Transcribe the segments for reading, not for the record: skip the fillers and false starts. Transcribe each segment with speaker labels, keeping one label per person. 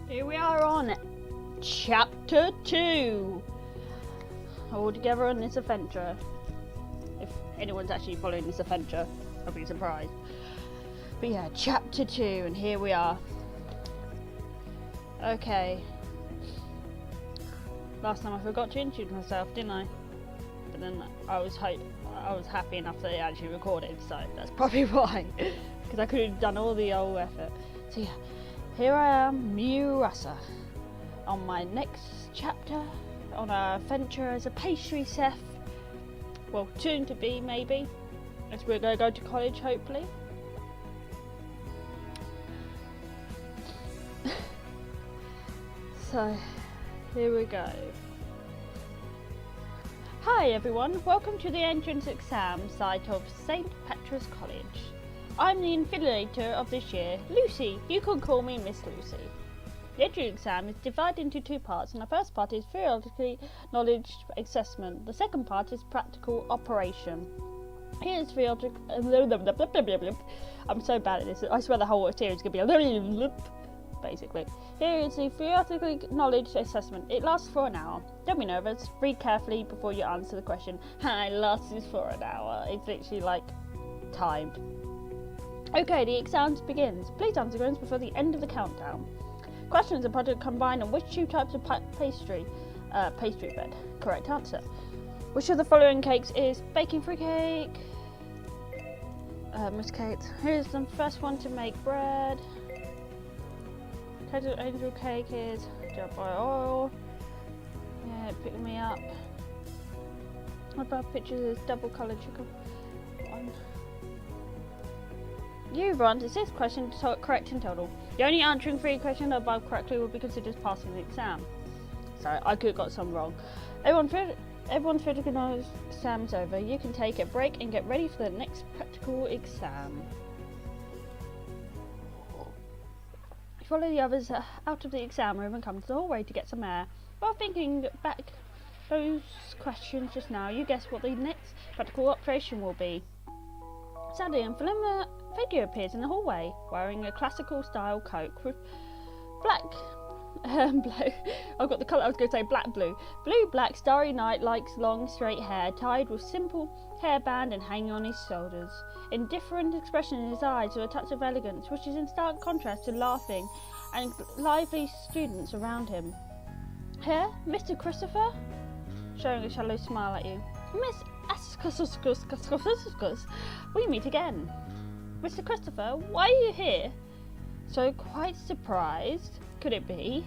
Speaker 1: Here we are on Chapter 2. All together on this adventure. If anyone's actually following this adventure, I'll be surprised. But yeah, Chapter 2, and here we are. Okay. Last time I forgot to introduce myself, didn't I? But then I was happy enough that it actually recorded, so that's probably why. Because I could have done all the old effort. So yeah, here I am, myu-ussia, on my next chapter on our adventure as a pastry chef. Well, soon to be, maybe, as we're going to go to college, hopefully. So, here we go. Hi everyone, welcome to the entrance exam site of St. Petra's College. I'm the invigilator of this year, Lucy. You can call me Miss Lucy. The entrance exam is divided into two parts, and the first part is theoretical knowledge assessment. The second part is practical operation. Here's theoretical. I'm so bad at this. I swear the whole series is going to be basically. Here is the theoretical knowledge assessment. It lasts for an hour. Don't be nervous. Read carefully before you answer the question. It lasts for an hour. It's literally like timed. Okay, the exam begins. Please answer questions before the end of the countdown. Questions are put to combine on which two types of pastry bread. Correct answer. Which of the following cakes is baking-free cake? Miss Kate. Here's the first one to make bread. Angel cake is dubbed by oil. Yeah, pick me up. Above pictures is double coloured sugar. One. You've answered 6 questions correct in total. The only answering 3 questions above correctly will be considered passing the exam. So I could have got some wrong. Everyone's physical knowledge exam is over. You can take a break and get ready for the next practical exam. Follow the others out of the exam room and come to the hallway to get some air. While thinking back those questions just now, you guess what the next practical operation will be. Suddenly, a familiar figure appears in the hallway, wearing a classical style coat with black blue. I've got the colour. I was going to say blue, black, starry night, likes long straight hair, tied with simple hairband and hanging on his shoulders. Indifferent expression in his eyes with a touch of elegance, which is in stark contrast to laughing and lively students around him. Here, Mr. Christopher, showing a shallow smile at you. Miss Ascus, we meet again. Mr. Christopher, why are you here? So quite surprised, could it be?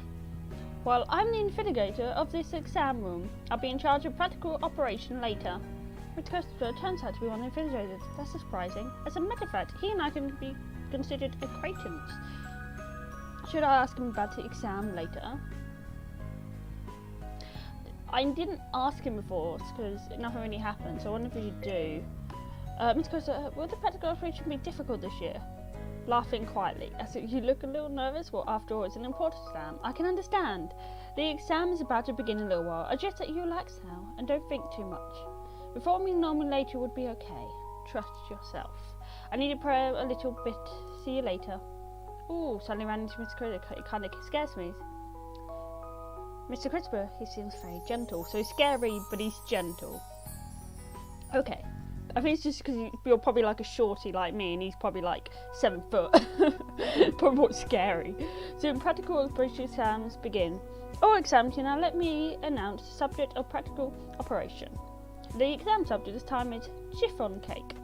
Speaker 1: Well, I'm the invigilator of this exam room. I'll be in charge of practical operation later. Mr. Christopher turns out to be one of the invigilators. That's surprising. As a matter of fact, he and I can be considered acquaintance. Should I ask him about the exam later? I didn't ask him before because nothing really happened, so I wonder if we should do. Mr. Christopher, will the practical operation be difficult this year? Laughing quietly, as you look a little nervous. Well, after all, it's an important exam. I can understand. The exam is about to begin in a little while. I suggest that you relax now and don't think too much. Performing normally later would be okay. Trust yourself. I need to pray a little bit. See you later. Ooh, suddenly ran into Mr. Christopher. It kind of scares me. Mr. Christopher, he seems very gentle. So he's scary, but he's gentle. Okay. I think it's just because you're probably like a shorty like me, and he's probably like 7 foot. Probably what's scary. So in practical operation exams begin. All exams, now let me announce the subject of practical operation. The exam subject this time is chiffon cake.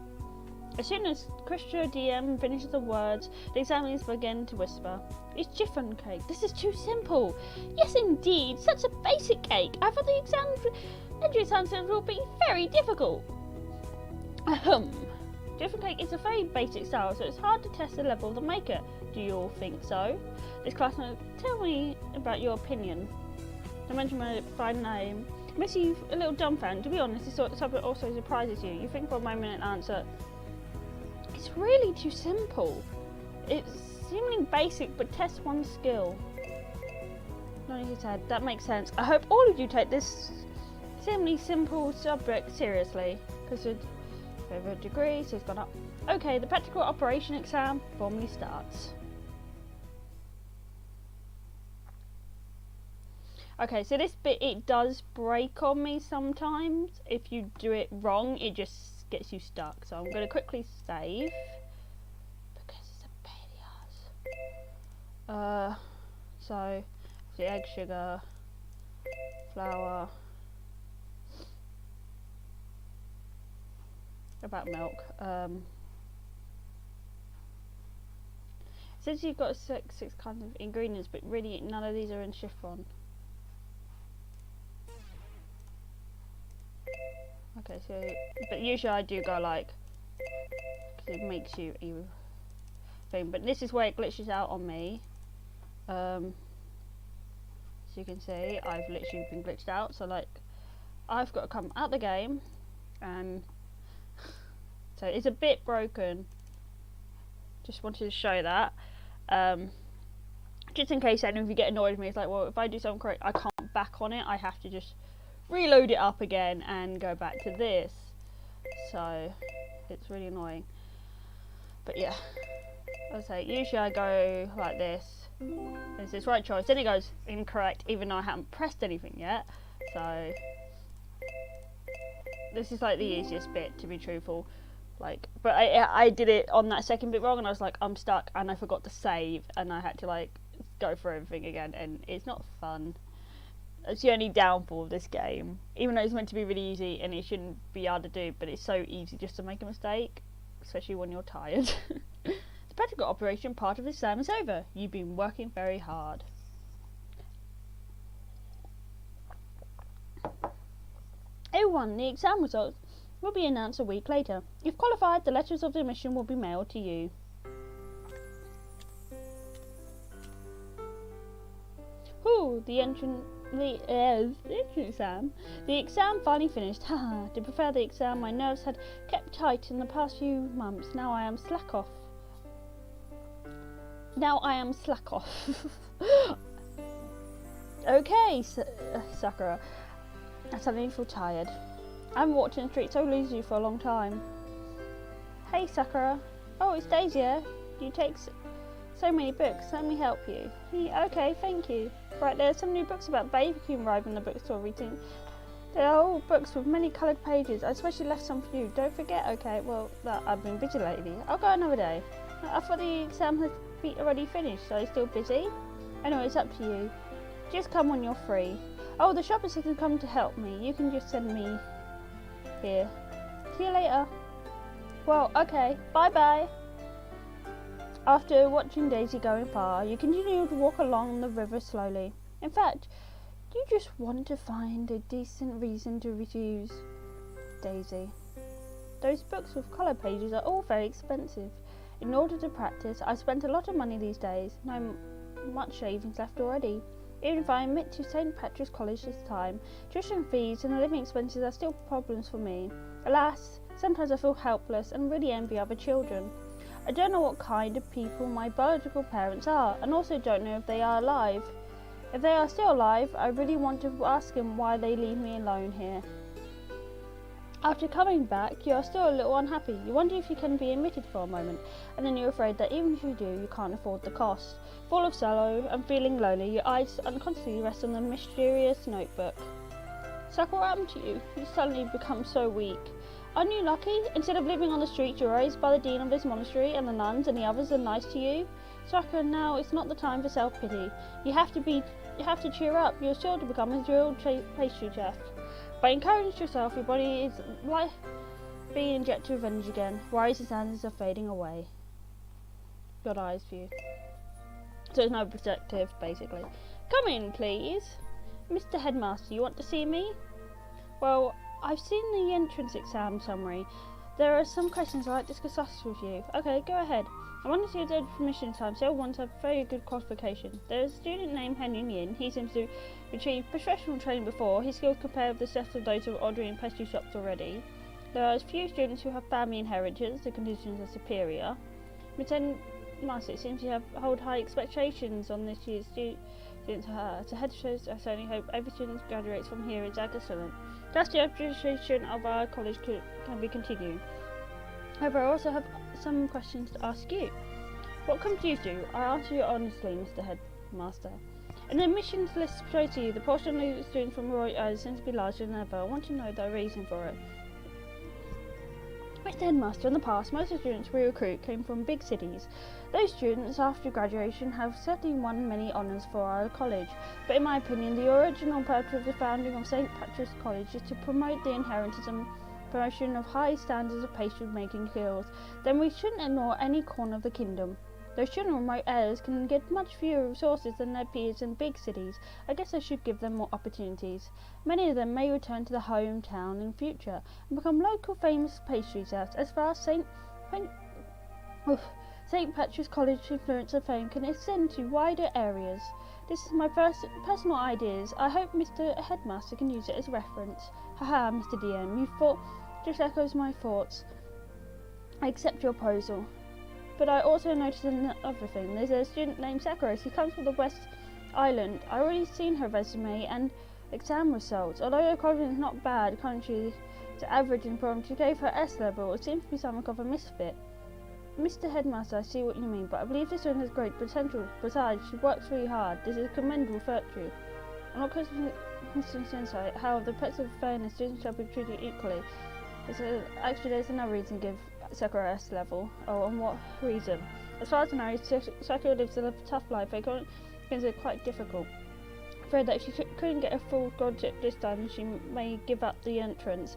Speaker 1: As soon as Christian DM finishes the words, the examiners begin to whisper. It's chiffon cake. This is too simple. Yes, indeed. Such a basic cake. I thought the exam will be very difficult. Chiffon cake is a very basic style, so it's hard to test the level of the maker. Do you all think so? This classmate, tell me about your opinion. I mentioned my by name. Missy, a little dumbfounded. To be honest, this subject also surprises you. You think for a moment and answer. It's really too simple. It's seemingly basic, but tests one's skill. Nodding his head. That makes sense. I hope all of you take this seemingly simple subject seriously, because over a degree, so it's gone up. Okay, the practical operation exam formally starts. Okay, so this bit, it does break on me sometimes. If you do it wrong, it just gets you stuck. So I'm going to quickly save. Because it's a pain in the ass. So, the egg, sugar, flour. About milk. Since you've got six kinds of ingredients, but really none of these are in chiffon. Okay, so, but usually I do go like, because it makes you thing, but this is where it glitches out on me. As you can see, I've literally been glitched out, so like, I've got to come out the game, and so it's a bit broken. Just wanted to show that. Just in case any of you get annoyed with me, it's like, well, if I do something correct, I can't back on it, I have to just reload it up again and go back to this. So it's really annoying. But yeah, as I say, usually I go like this. It says right choice, then it goes incorrect, even though I haven't pressed anything yet. So this is like the easiest bit, to be truthful. Like, but I did it on that second bit wrong, and I was like, I'm stuck, and I forgot to save, and I had to like go for everything again, and it's not fun. It's the only downfall of this game, even though it's meant to be really easy and it shouldn't be hard to do, but it's so easy just to make a mistake, especially when you're tired. The practical operation part of the exam is over. You've been working very hard. Everyone, the exam results will be announced a week later. If qualified, the letters of admission will be mailed to you. The entrance exam. The exam finally finished. Haha. To prepare the exam, my nerves had kept tight in the past few months. Now I am slack off. Okay, Sakura. I suddenly feel tired. I haven't walked in the street so easily for a long time. Hey, Sakura. Oh, it's Daisy here. You take so many books. Let me help you. Okay, thank you. Right, there are some new books about baking arrived in the bookstore recently. They are all books with many coloured pages. I especially left some for you. Don't forget, okay? Well, I've been busy lately. I'll go another day. I thought the exam had already finished. Are you still busy? Anyway, it's up to you. Just come when you're free. Oh, the shop assistant come to help me. You can just send me here. See you later. Well, okay. Bye-bye. After watching Daisy going far, you continue to walk along the river slowly. In fact, you just want to find a decent reason to refuse Daisy. Those books with colour pages are all very expensive. In order to practice, I spent a lot of money these days. No much savings left already. Even if I admit to St. Patrick's College this time, tuition fees and living expenses are still problems for me. Alas, sometimes I feel helpless and really envy other children. I don't know what kind of people my biological parents are, and also don't know if they are alive. If they are still alive, I really want to ask them why they leave me alone here. After coming back, you are still a little unhappy. You wonder if you can be admitted for a moment, and then you're afraid that even if you do, you can't afford the cost. Full of sorrow and feeling lonely, your eyes unconsciously rest on the mysterious notebook. Sakura, what happened to you? You suddenly become so weak. Aren't you lucky? Instead of living on the street, you're raised by the dean of this monastery, and the nuns and the others are nice to you. Sakura, now it's not the time for self-pity. You have to cheer up. You're sure to become a real pastry chef. By encouraging yourself, your body is like being injected with energy again. Worries and sadness are fading away. Got eyes for you. So it's no protective, basically. Come in, please. Mr. Headmaster, you want to see me? Well, I've seen the entrance exam summary. There are some questions I'd like to discuss with you. Okay, go ahead. I want to see if there's permission time, so everyone's a very good qualification. There's a student named Henry Yin. He seems to achieve professional training before. His skills compare with the best of those who are ordering in pastry shops already. There are a few students who have family inheritance. The conditions are superior. Mr. Master seems to hold high expectations on this year's students. To head shows, I certainly hope every student who graduates from here is excellent. Thus, the administration of our college can be continued. However, I also have some questions to ask you. What comes you to? I answer you honestly, Mr. Headmaster. An admissions list shows to you the portion of students from Roy seems to be larger than ever. I want to know the reason for it. Mr. Headmaster, in the past, most of the students we recruit came from big cities. Those students, after graduation, have certainly won many honours for our college, but in my opinion, the original purpose of the founding of St. Patrick's College is to promote the inheritance and promotion of high standards of pastry making skills. Then we shouldn't ignore any corner of the kingdom. Those children in remote areas can get much fewer resources than their peers in big cities. I guess I should give them more opportunities. Many of them may return to their hometown in future and become local famous pastry chefs. As far as St. Patrick's College influence and fame can extend to wider areas. This is my first personal ideas. I hope Mr. Headmaster can use it as reference. Haha, Mr. DM, your thought just echoes my thoughts. I accept your proposal. But I also noticed another thing. There's a student named Sakura. She comes from the West Island. I already seen her resume and exam results. Although her confidence is not bad, country to average in prom, she gave her S level. It seems to be something of a misfit. Mr. Headmaster, I see what you mean, but I believe this student has great potential. Besides, she works really hard. This is a commendable virtue. I'm not questioning Mr. Insight. However, the principle of fairness, students shall be treated equally. Actually, there's another reason to give Sakura S level. Oh, on what reason? As far as I know, Sakura lives a tough life. I consider it quite difficult. Afraid that if she couldn't get a full scholarship this time, she may give up the entrance.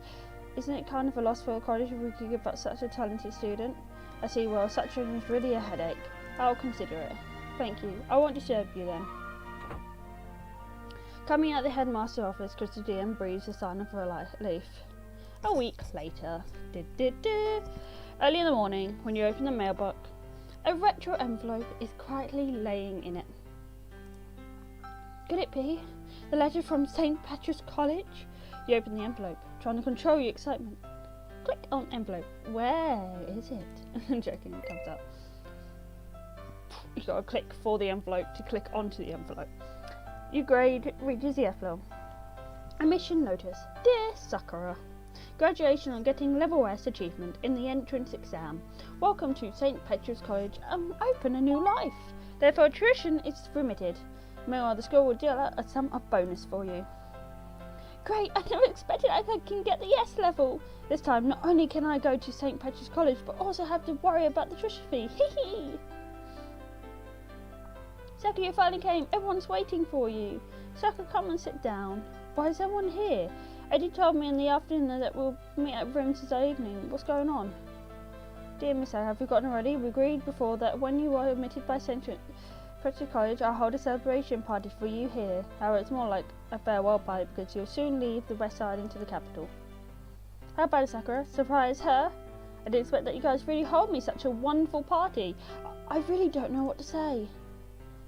Speaker 1: Isn't it kind of a loss for a college if we could give up such a talented student? I see. Well, such a is really a headache. I'll consider it. Thank you. I won't disturb you then. Coming out of the headmaster's office, Crystal DM breathes a sign of relief. A week later. Early in the morning, when you open the mailbox, a retro envelope is quietly laying in it. Could it be the letter from St. Patrick's College? You open the envelope, trying to control your excitement. Click on envelope. Where is it? I'm joking, it comes up. You gotta click for the envelope to click onto the envelope. Your grade reaches the envelope. A mission notice. Dear Sakura, graduation on getting level S achievement in the entrance exam. Welcome to St. Patrick's College and open a new life. Therefore, tuition is remitted. Meanwhile, the school will deal out a sum of bonus for you. Great, I never expected I can get the S level. This time, not only can I go to St. Patrick's College, but also have to worry about the tuition fee. Hee hee! Sakura, you finally came. Everyone's waiting for you. Sakura, come and sit down. Why is everyone here? Eddie told me in the afternoon that we'll meet at rooms this evening. What's going on? Dear Miss O, have you gotten ready? We agreed before that when you were admitted by St. Patrick's College, I'll hold a celebration party for you here. However, it's more like a farewell party because you'll soon leave the West Side into the capital. How about it, Sakura? Surprise her? I didn't expect that you guys really hold me such a wonderful party. I really don't know what to say.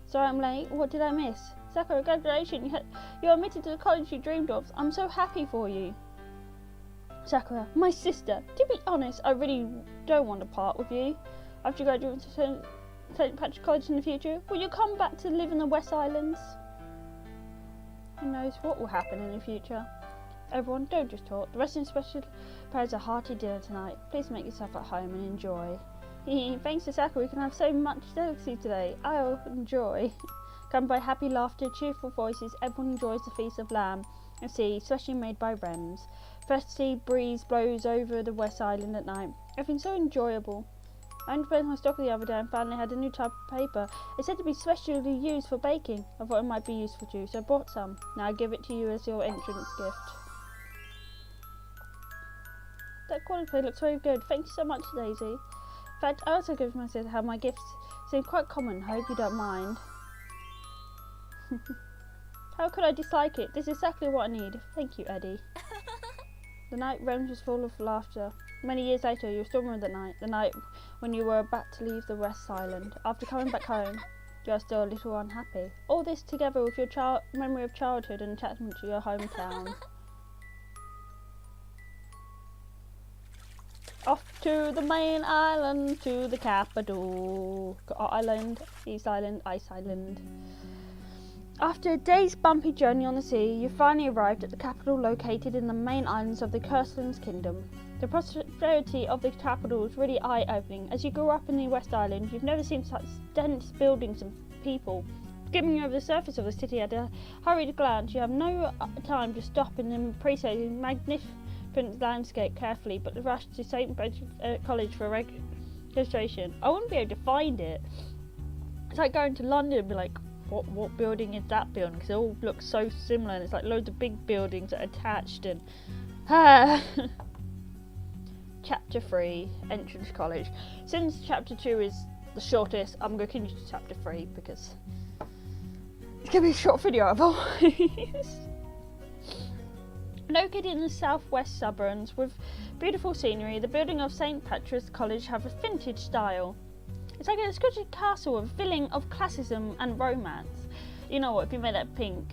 Speaker 1: Sorry I'm late. What did I miss? Sakura, congratulations. You're admitted to the college you dreamed of. I'm so happy for you. Sakura, my sister. To be honest, I really don't want to part with you. After you graduate to St. Patrick's College in the future, will you come back to live in the West Islands? Who knows what will happen in the future? Everyone, don't just talk. The rest of the special prepares a hearty dinner tonight. Please make yourself at home and enjoy. Thanks to Sakura, we can have so much delicacy today. I'll enjoy. Come by happy laughter, cheerful voices, everyone enjoys the feast of lamb and sea, specially made by Rems. Fresh sea breeze blows over the West Island at night. Everything's so enjoyable. I went to my stock the other day and found they had a new type of paper. It's said to be specially used for baking. I thought it might be useful to you, so I bought some. Now I give it to you as your entrance gift. That quality looks very good. Thank you so much, Daisy. In fact, I also give myself how my gifts seem quite common. I hope you don't mind. How could I dislike it? This is exactly what I need. Thank you, Eddie. The night Rems was full of laughter. Many years later, you still remember the night when you were about to leave the West Island. After coming back home, you are still a little unhappy. All this together with your memory of childhood and attachment to your hometown. Off to the main island, to the capital. Island, East Island, Ice Island. After a day's bumpy journey on the sea, you finally arrived at the capital located in the main islands of the Kirstland's kingdom. The prosperity of the capital was really eye-opening. As you grew up in the West Island, you've never seen such dense buildings and people. Skimming over the surface of the city at a hurried glance, you have no time to stop and appreciate the magnificent landscape carefully, but rush to St. College for registration. I wouldn't be able to find it. It's like going to London and be like, what building is that building? Because it all looks so similar, and it's like loads of big buildings that are attached. And Chapter 3, Entrance College. Since Chapter 2 is the shortest, I'm going to continue to Chapter 3 because it's going to be a short video otherwise. Located in the southwest suburbs with beautiful scenery, the building of St. Patrick's College have a vintage style. It's like a Scottish castle with a feeling of classicism and romance. You know what, if you made that pink,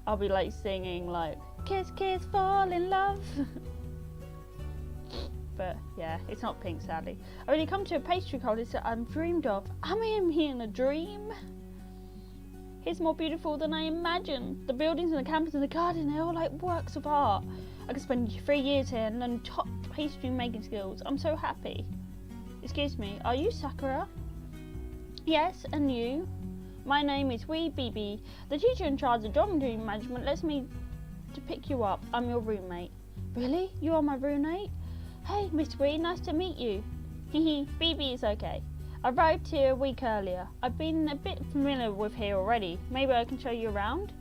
Speaker 1: I'll be like singing like, kiss, kiss, fall in love. But yeah, it's not pink sadly. I really come to a pastry college that I've dreamed of. Am I here in a dream? It's more beautiful than I imagined. The buildings and the campus and the garden, they're all like works of art. I could spend 3 years here and learn top pastry making skills. I'm so happy. Excuse me, are you Sakura? Yes, and you? My name is Wee BB. The teacher in charge of dormitory management lets me to pick you up. I'm your roommate. Really? You are my roommate? Hey, Miss Wee, nice to meet you. Hehe, BB is okay. I arrived here a week earlier. I've been a bit familiar with here already. Maybe I can show you around?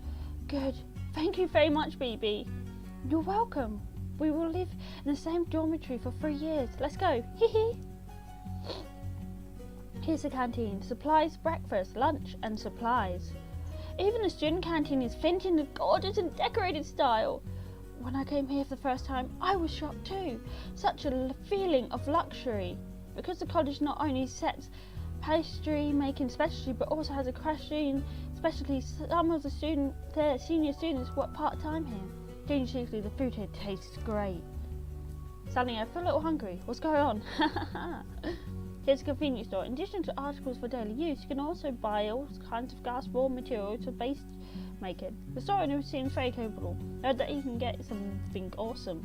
Speaker 1: Good. Thank you very much, BB. You're welcome. We will live in the same dormitory for 3 years. Let's go. Hehe. Here's the canteen. Supplies, breakfast, lunch, and supplies. Even the student canteen is finished in a gorgeous and decorated style. When I came here for the first time, I was shocked too. Such a feeling of luxury. Because the college not only sets pastry making specialty, but also has a crushing specialty. Some of the senior students work part-time here. Chiefly, the food here tastes great. Suddenly, I feel a little hungry. What's going on? Here's a convenience store. In addition to articles for daily use, you can also buy all kinds of gas raw materials for base making. The store owner seems very capable. I heard that you can get something awesome.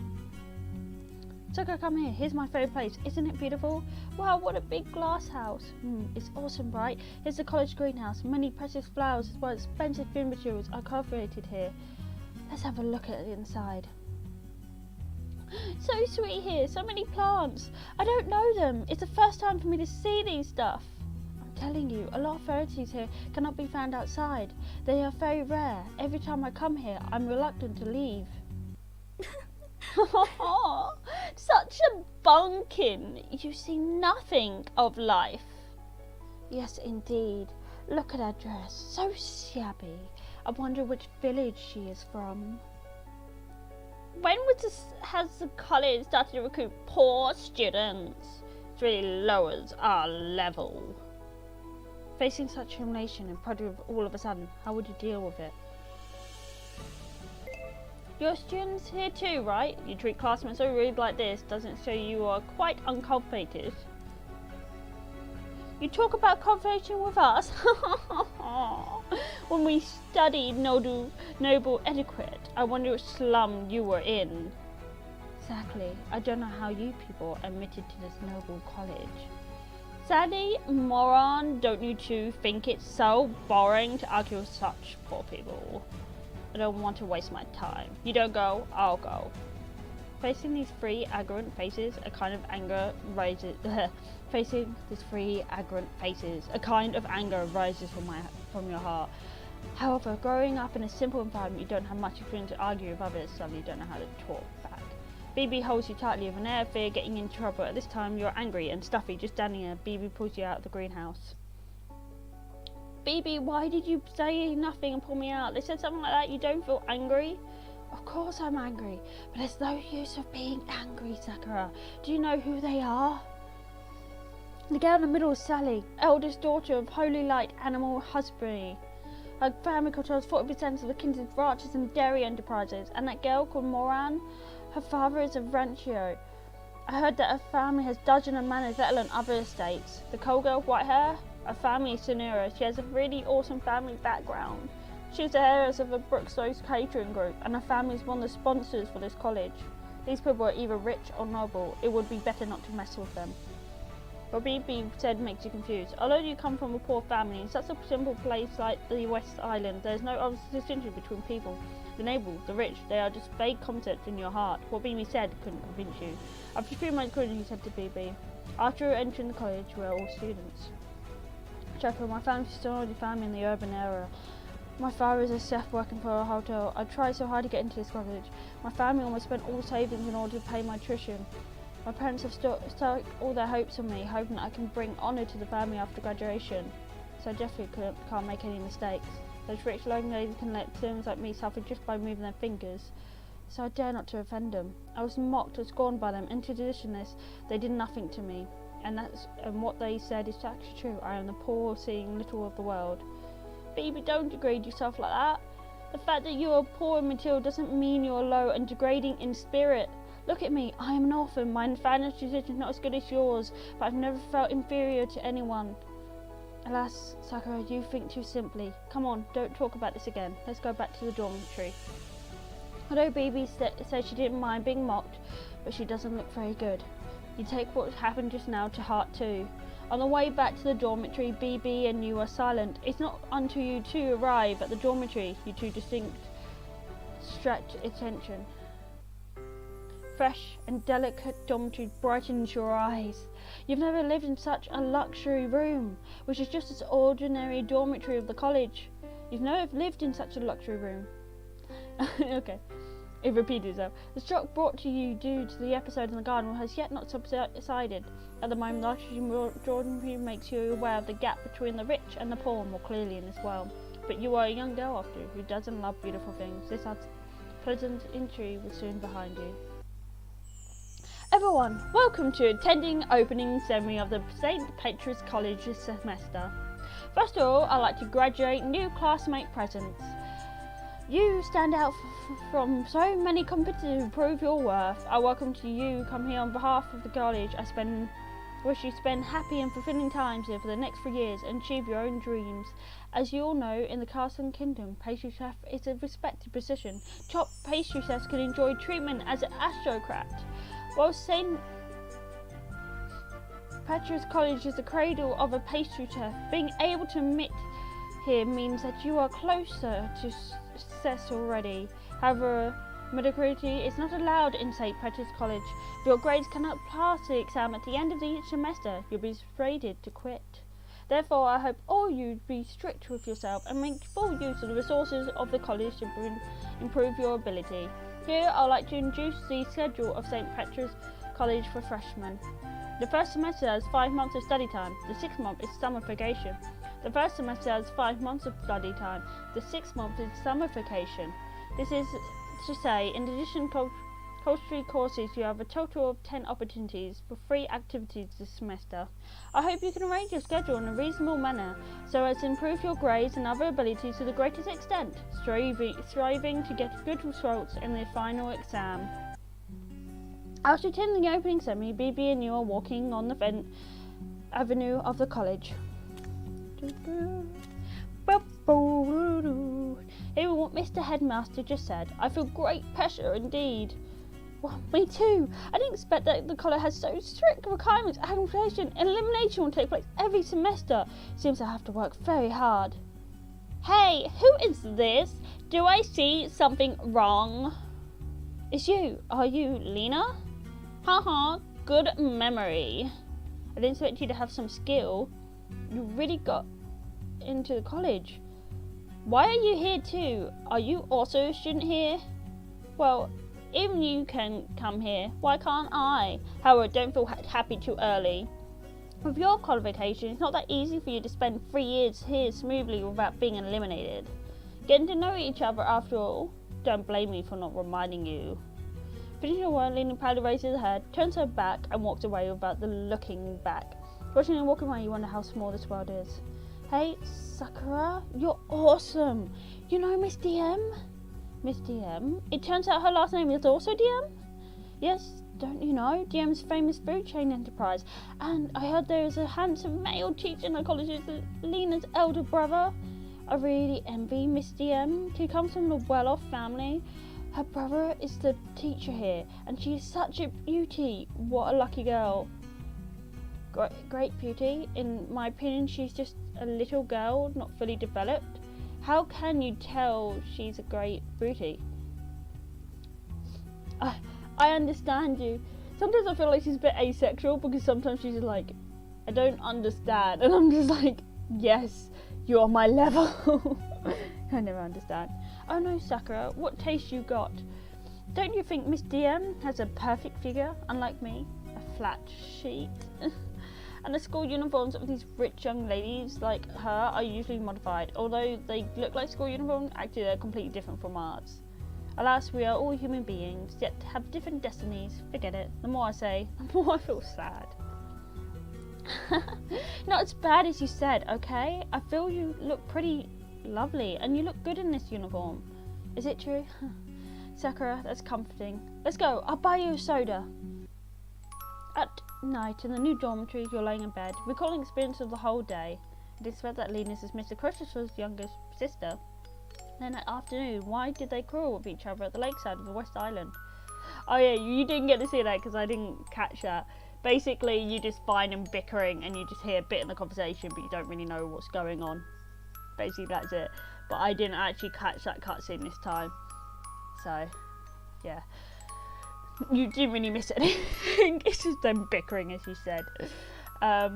Speaker 1: Sakura, come here. Here's my favourite place. Isn't it beautiful? Wow, what a big glass house. It's awesome, right? Here's the college greenhouse. Many precious flowers as well as expensive food materials are cultivated here. Let's have a look at the inside. So sweet here, so many plants. I don't know them. It's the first time for me to see these stuff. I'm telling you, a lot of varieties here cannot be found outside. They are very rare. Every time I come here, I'm reluctant to leave. Such a bunkin. You see nothing of life. Yes, indeed. Look at her dress. So shabby. I wonder which village she is from. When has the college started to recruit poor students? It really lowers our level. Facing such humiliation and prejudice all of a sudden, how would you deal with it? You're students here too, right? You treat classmates so rude like this doesn't show you are quite uncultivated. You talk about cultivation with us? When we studied noble etiquette, I wonder which slum you were in. Exactly. I don't know how you people admitted to this noble college. Sadly, moron, don't you two think it's so boring to argue with such poor people? I don't want to waste my time. You don't go, I'll go. Facing these three arrogant faces, a kind of anger rises. Facing these three arrogant faces, a kind of anger rises from your heart. However, growing up in a simple environment, you don't have much experience to argue with others, so you don't know how to talk back. BB holds you tightly with an air of fear, getting in trouble. At this time, you're angry and stuffy, just standing there. BB pulls you out of the greenhouse. BB, why did you say nothing and pull me out? They said something like that. You don't feel angry? Of course I'm angry, but there's no use of being angry, Sakura. Do you know who they are? The girl in the middle is Sally, eldest daughter of Holy Light Animal Husbandry. Her family controls 40% of the kingdom's ranches and dairy enterprises, and that girl called Moran, her father is a rancher. I heard that her family has dozens of manors, let alone other estates. The cold girl with white hair, her family is Sonora. She has a really awesome family background. She's the heiress of a Brookstone's catering group, and her family is one of the sponsors for this college. These people are either rich or noble. It would be better not to mess with them. What BB said makes you confused. Although you come from a poor family, in such a simple place like the West Island, there is no obvious distinction between people. The noble, the rich, they are just vague concepts in your heart. What BB said couldn't convince you. After a few months, he said to BB, after entering the college, we are all students. Chapel, my family is still only family in the urban area. My father is a chef working for a hotel. I tried so hard to get into this college. My family almost spent all savings in order to pay my tuition. My parents have stuck all their hopes on me, hoping that I can bring honour to the family after graduation. So I definitely can't make any mistakes. Those rich young ladies can let sinners like me suffer just by moving their fingers. So I dare not to offend them. I was mocked and scorned by them, and to addition this, they did nothing to me. And what they said is actually true. I am the poor, seeing little of the world. Baby, don't degrade yourself like that. The fact that you are poor and material doesn't mean you are low and degrading in spirit. Look at me, I am an orphan. My financial situation is not as good as yours, but I've never felt inferior to anyone. Alas, Sakura, you think too simply. Come on, don't talk about this again. Let's go back to the dormitory. Although BB said she didn't mind being mocked, but she doesn't look very good. You take what happened just now to heart too. On the way back to the dormitory, BB and you are silent. It's not until you two arrive at the dormitory, you two distinct stretch attention. Fresh and delicate dormitory brightens your eyes. You've never lived in such a luxury room, which is just as ordinary dormitory of the college. You've never lived in such a luxury room. Okay, it repeated itself. The shock brought to you due to the episode in the garden has yet not subsided. At the moment, the luxury dormitory makes you aware of the gap between the rich and the poor more clearly in this world. But you are a young girl after who doesn't love beautiful things. This pleasant entry was soon behind you. Everyone, welcome to attending opening ceremony of the St. Petrus College this semester. First of all, I'd like to graduate new classmate presents. You stand out from so many competitors who prove your worth. I welcome to you come here on behalf of the college. I wish you spend happy and fulfilling times here for the next 3 years and achieve your own dreams. As you all know, in the Castle Kingdom, pastry chef is a respected position. Top pastry chefs can enjoy treatment as an aristocrat. While St. Petrus College is the cradle of a pastry chef, being able to admit here means that you are closer to success already. However, mediocrity is not allowed in St. Petrus College. If your grades cannot pass the exam at the end of each semester, you'll be persuaded to quit. Therefore, I hope all you be strict with yourself and make full use of the resources of the college to improve your ability. Here, I'd like to introduce the schedule of St. Petrus College for freshmen. The first semester has 5 months of study time. The 6th month is summer vacation. The first semester has 5 months of study time. The 6th month is summer vacation. This is to say, in addition to upholstery courses, you have a total of 10 opportunities for free activities this semester. I hope you can arrange your schedule in a reasonable manner so as to improve your grades and other abilities to the greatest extent, striving to get good results in the final exam. After attending the opening ceremony, BB and you are walking on the avenue of the college. Hearing what Mr. Headmaster just said, I feel great pressure indeed. Well, me too. I didn't expect that the college has so strict requirements. Accreditation and elimination will take place every semester. Seems I have to work very hard. Hey, who is this? Do I see something wrong? It's you. Are you Lena? Haha, good memory. I didn't expect you to have some skill. You really got into the college. Why are you here too? Are you also a student here? Well, even you can come here, why can't I? However, don't feel happy too early. With your qualification, it's not that easy for you to spend 3 years here smoothly without being eliminated. Getting to know each other after all. Don't blame me for not reminding you. Finishing her word, Lena proudly raises her head, turns her back and walks away without looking back. Watching her walk away, you wonder how small this world is. Hey, Sakura, you're awesome. You know Miss DM? Miss DM? It turns out her last name is also DM? Yes, don't you know? DM's famous food chain enterprise. And I heard there is a handsome male teacher in the college, Lena's elder brother. I really envy Miss DM. She comes from a well-off family. Her brother is the teacher here, and she is such a beauty. What a lucky girl. Great beauty. In my opinion, she's just a little girl, not fully developed. How can you tell she's a great beauty? I understand you. Sometimes I feel like she's a bit asexual because sometimes she's like, I don't understand. And I'm just like, yes, you're on my level. I never understand. Oh no, Sakura, what taste you got? Don't you think Miss DM has a perfect figure, unlike me? A flat sheet. And the school uniforms of these rich young ladies like her are usually modified. Although they look like school uniforms, actually they're completely different from ours. Alas, we are all human beings, yet have different destinies. Forget it. The more I say, the more I feel sad. Not as bad as you said, okay? I feel you look pretty lovely, and you look good in this uniform. Is it true? Sakura, that's comforting. Let's go, I'll buy you a soda. At night, in the new dormitory, you're laying in bed, recalling the experience of the whole day. It is said that Linus is Mr. Christopher's youngest sister. Then that afternoon, why did they quarrel with each other at the lakeside of the West Island? Oh yeah, you didn't get to see that because I didn't catch that. Basically, you just find them bickering and you just hear a bit in the conversation, but you don't really know what's going on. Basically, that's it. But I didn't actually catch that cutscene this time. So, yeah. You didn't really miss anything. It's just them bickering, as you said. I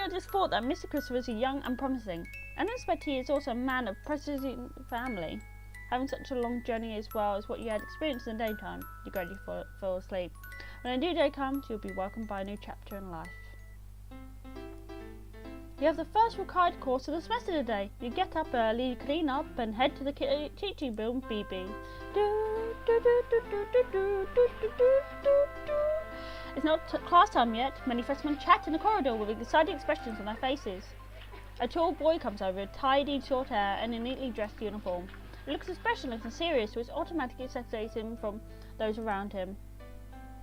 Speaker 1: just thought that Mr. Christopher is young and promising. And I expect he is also a man of present family. Having such a long journey as well as what you had experienced in the daytime, you gradually fall asleep. When a new day comes, you'll be welcomed by a new chapter in life. You have the first required course of the semester today. You get up early, clean up, and head to the teaching room, BB. It's not class time yet. Many freshmen chat in the corridor with excited expressions on their faces. A tall boy comes over, tidy short hair, and a neatly dressed uniform. He looks expressionless and serious, which automatically separates him from those around him.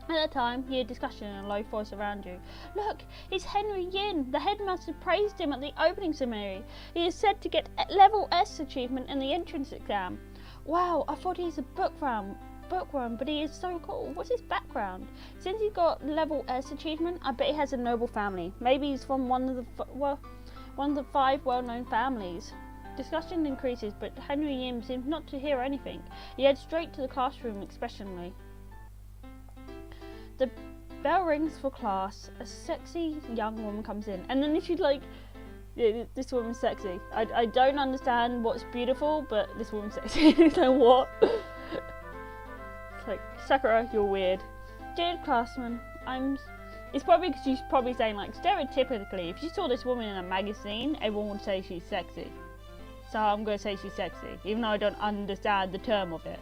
Speaker 1: At that time, you hear discussion in a low voice around you. Look, it's Henry Yin. The headmaster praised him at the opening ceremony. He is said to get level S achievement in the entrance exam. Wow, I thought he's a bookworm, but he is so cool. What's his background? Since he got level S achievement, I bet he has a noble family. Maybe he's from one of the 5 well-known families. Discussion increases, but Henry Yin seems not to hear anything. He heads straight to the classroom expressionlessly. The bell rings for class. A sexy young woman comes in, and then she's like, yeah, this woman's sexy. I don't understand what's beautiful, but this woman's sexy. So what? It's like, Sakura, you're weird. Dear classman, it's probably because she's probably saying, like, stereotypically, if you saw this woman in a magazine, everyone would say she's sexy. So I'm going to say she's sexy, even though I don't understand the term of it.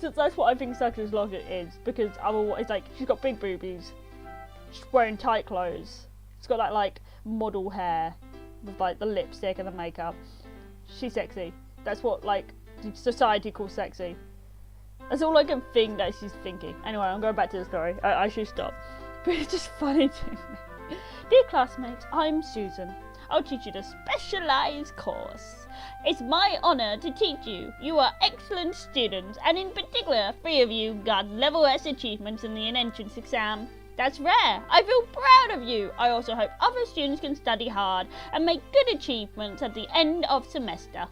Speaker 1: So that's what I think Sakura's logic is, because otherwise, it's like, she's got big boobies, she's wearing tight clothes, she's got that, like, model hair, with, like, the lipstick and the makeup. She's sexy. That's what, like, society calls sexy. That's all I can think that she's thinking. Anyway, I'm going back to the story. I should stop. But it's just funny to me. Dear classmates, I'm Susan. I'll teach you the specialised course. It's my honour to teach you. You are excellent students, and in particular, 3 of you got level S achievements in the entrance exam. That's rare. I feel proud of you. I also hope other students can study hard and make good achievements at the end of semester.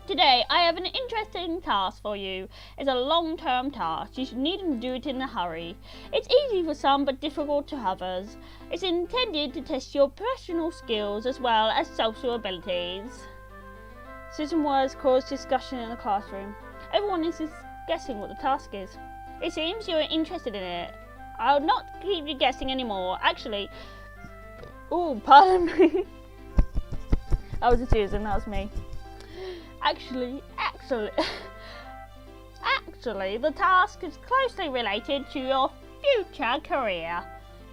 Speaker 1: Today, I have an interesting task for you. It's a long-term task. You needn't do it in a hurry. It's easy for some, but difficult to others. It's intended to test your professional skills as well as social abilities. Susan's words caused discussion in the classroom. Everyone is guessing what the task is. It seems you are interested in it. I'll not keep you guessing anymore. Actually, oh, pardon me. That was a Susan, that was me. Actually, the task is closely related to your future career.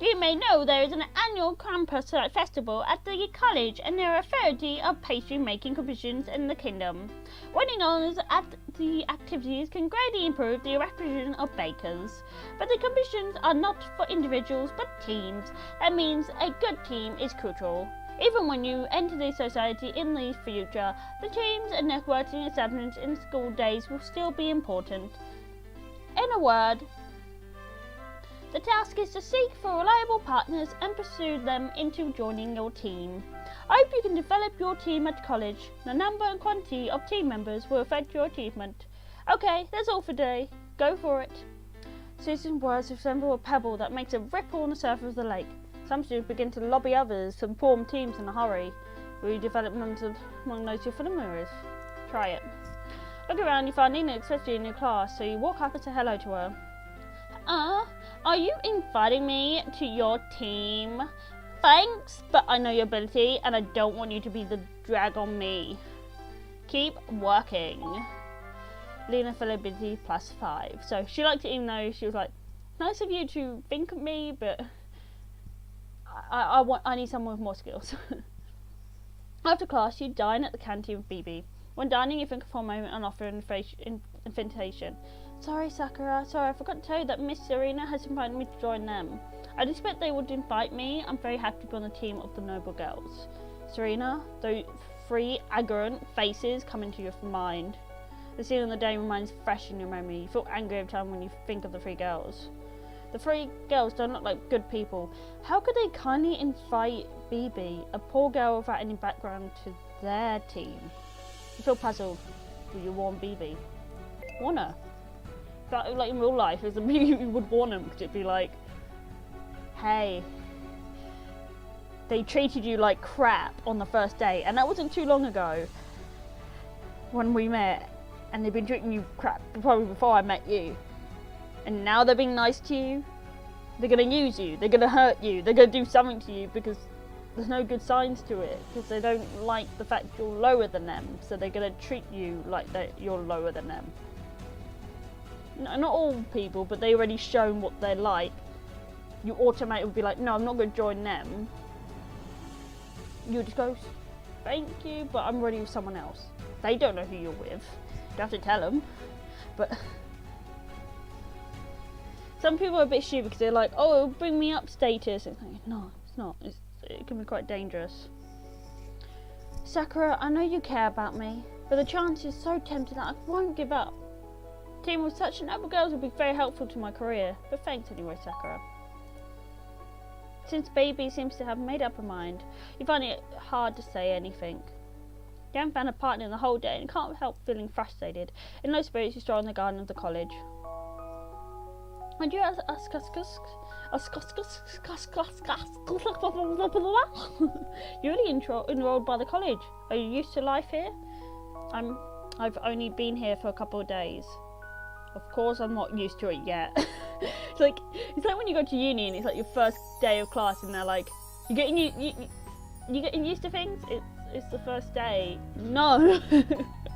Speaker 1: You may know there is an annual campus festival at the college, and there are 30 of pastry making competitions in the kingdom. Winning honours at the activities can greatly improve the reputation of bakers. But the competitions are not for individuals but teams. That means a good team is crucial. Even when you enter the society in the future, the teams and networking establishments in school days will still be important. In a word, The task is to seek for reliable partners and pursue them into joining your team. I hope you can develop your team at college. The number and quantity of team members will affect your achievement. Okay, that's all for today. Go for it. Susan's words resemble a pebble that makes a ripple on the surface of the lake. Some students begin to lobby others to form teams in a hurry. Will you develop members among those you're familiar with? Try it. Look around, you find Nina especially in your class, so you walk up and say hello to her. Are you inviting me to your team? Thanks, but I know your ability and I don't want you to be the drag on me. Keep working. Lena felt ability +5. So she liked it even though she was like, nice of you to think of me, but I need someone with more skills. After class, you dine at the canteen with BB. When dining, you think for a moment and offer an invitation. Sorry, Sakura. Sorry, I forgot to tell you that Miss Serena has invited me to join them. I'd expect they would invite me. I'm very happy to be on the team of the noble girls. Serena, those 3 arrogant faces come into your mind. The scene of the day remains fresh in your memory. You feel angry every time when you think of the 3 girls. The 3 girls don't look like good people. How could they kindly invite BB, a poor girl without any background, to their team? You feel puzzled. Will you warn BB? Warn her? But like in real life, as a you would warn them, because it'd be like, hey, they treated you like crap on the first day, and that wasn't too long ago when we met, and they've been treating you crap probably before I met you, and now they're being nice to you. They're gonna use you, they're gonna hurt you, they're gonna do something to you because there's no good signs to it, because they don't like the fact you're lower than them, so they're gonna treat you like that you're lower than them. No, not all people, but they already shown what they're like. You automatically would be like, no, I'm not going to join them. You just go, thank you, but I'm ready with someone else. They don't know who you're with. You don't have to tell them. But some people are a bit stupid because they're like, oh, it'll bring me up status. It's like, no, it's not. It can be quite dangerous. Sakura, I know you care about me, but the chance is so tempting that I won't give up. Team with such noble girls would be very helpful to my career, but thanks anyway, Sakura. Since Baby seems to have made up her mind, you find it hard to say anything. You haven't found a partner in the whole day and can't help feeling frustrated. In low spirits, you stroll in the garden of the college. And you you're really enrolled by the college. Are you used to life here? I've only been here for a couple of days. Of course I'm not used to it yet. It's like when you go to uni and it's like your first day of class and they're like, you getting used to things? It's the first day. No.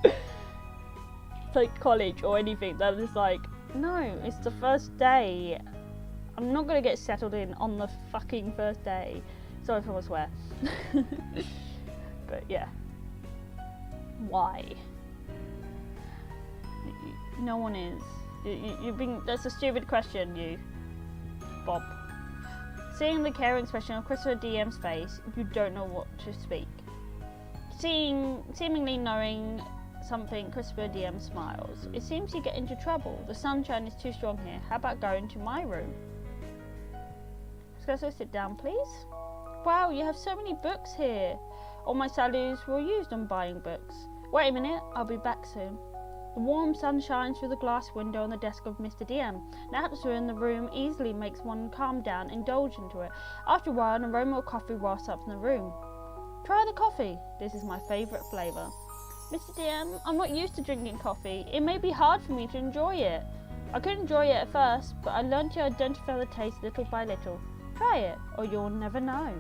Speaker 1: It's like college or anything. They're just like, no, it's the first day. I'm not gonna get settled in on the fucking first day. Sorry if I swear. But yeah. Why? No one is. You've been. That's a stupid question, you, Bob. Seeing the caring expression of Christopher DM's face, you don't know what to speak. Seemingly knowing something, Christopher DM smiles. It seems you get into trouble. The sunshine is too strong here. How about going to my room? So sit down, please. Wow, you have so many books here. All my salaries were used on buying books. Wait a minute, I'll be back soon. The warm sun shines through the glass window on the desk of Mr. DM. The atmosphere in the room easily makes one calm down and indulge into it. After a while, an aroma of coffee wafts up in the room. Try the coffee. This is my favourite flavour. Mr. DM, I'm not used to drinking coffee. It may be hard for me to enjoy it. I couldn't enjoy it at first, but I learned to identify the taste little by little. Try it, or you'll never know.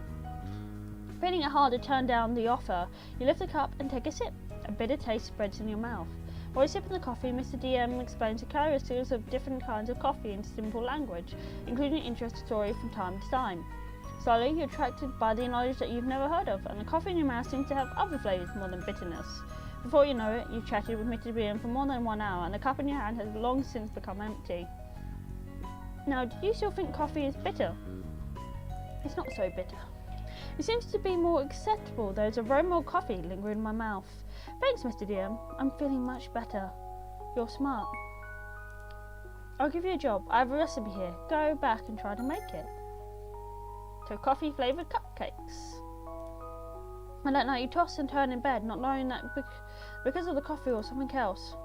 Speaker 1: Finding it hard to turn down the offer, you lift the cup and take a sip. A bitter taste spreads in your mouth. While sipping the coffee, Mr. DM explains the characteristics of different kinds of coffee in simple language, including an interesting story from time to time. Slowly, you're attracted by the knowledge that you've never heard of, and the coffee in your mouth seems to have other flavours more than bitterness. Before you know it, you've chatted with Mr. DM for more than 1 hour, and the cup in your hand has long since become empty. Now, do you still think coffee is bitter? It's not so bitter. It seems to be more acceptable. There's aroma of coffee lingering in my mouth. Thanks, Mr. DM. I'm feeling much better. You're smart. I'll give you a job. I have a recipe here. Go back and try to make it. So coffee flavoured cupcakes. And at night you toss and turn in bed, not knowing that because of the coffee or something else.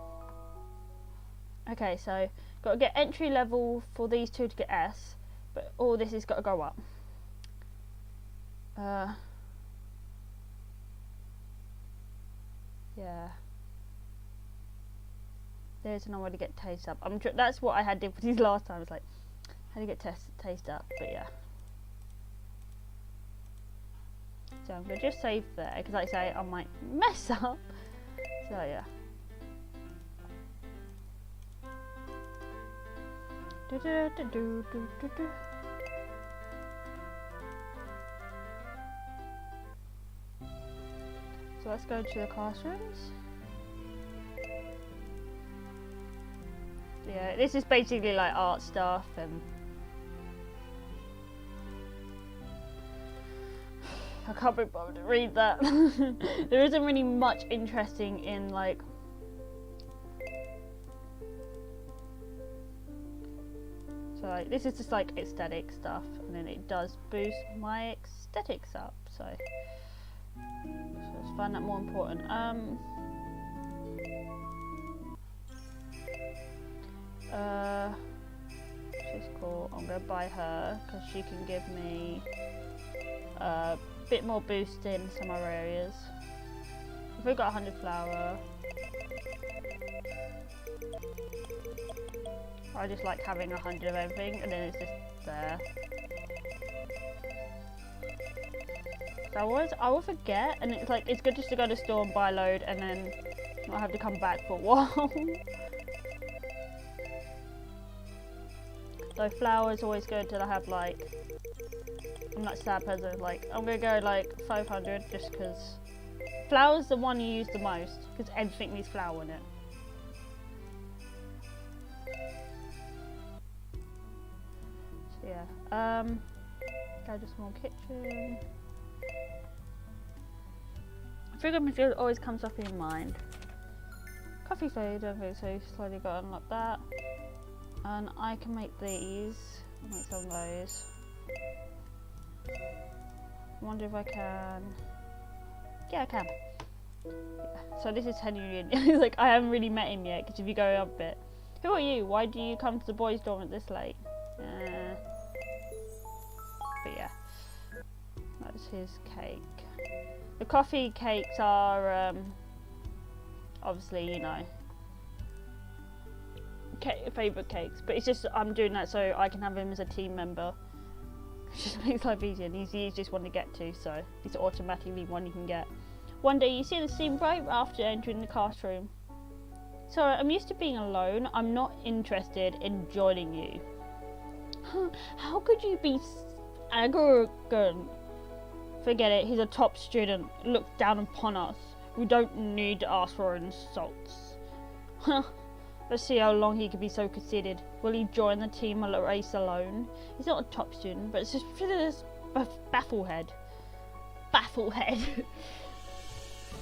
Speaker 1: Okay, so got to get entry level for these two to get S, but all this has got to go up. Yeah. There's another way to get taste up. That's what I had difficulties last time. It's like how to get taste up, but yeah. So I'm gonna just save there because, like I say, I might mess up. So yeah. So let's go to the classrooms. Yeah, this is basically like art stuff and I can't be bothered to read that. There isn't really much interesting in like so like, this is just like aesthetic stuff and then it does boost my aesthetics up, so let's find that more important. She's cool. I'm gonna buy her because she can give me a bit more boost in some other areas. If we've got 100 flour, I just like having 100 of everything and then it's just there. So I will forget, and it's like it's good just to go to the store and buy a load and then not have to come back for a while. So flour is always good to have like, I'm not sad person, like I'm gonna go like 500 just because flour's the one you use the most because everything needs flour in it. So yeah, go to small kitchen. Figure material always comes up in your mind. Coffee food, okay, so you slowly got to unlock that. And I can make these, I'll make some of those. I wonder if I can. Yeah, I can. Yeah. So this is Henry. He's like, I haven't really met him yet, because if you go up a bit. Who are you? Why do you come to the boys' dorm at this late? But yeah, that's his cake. The coffee cakes are, obviously, you know, favourite cakes, but it's just I'm doing that so I can have him as a team member. It just makes life easier, and he's the easiest one to get to, so he's automatically one you can get. One day you see the scene right after entering the classroom. So I'm used to being alone. I'm not interested in joining you. How could you be arrogant? Forget it, he's a top student. Look down upon us. We don't need to ask for insults. Let's see how long he can be so conceited. Will he join the team or race alone? He's not a top student, but it's just for this bafflehead. Bafflehead.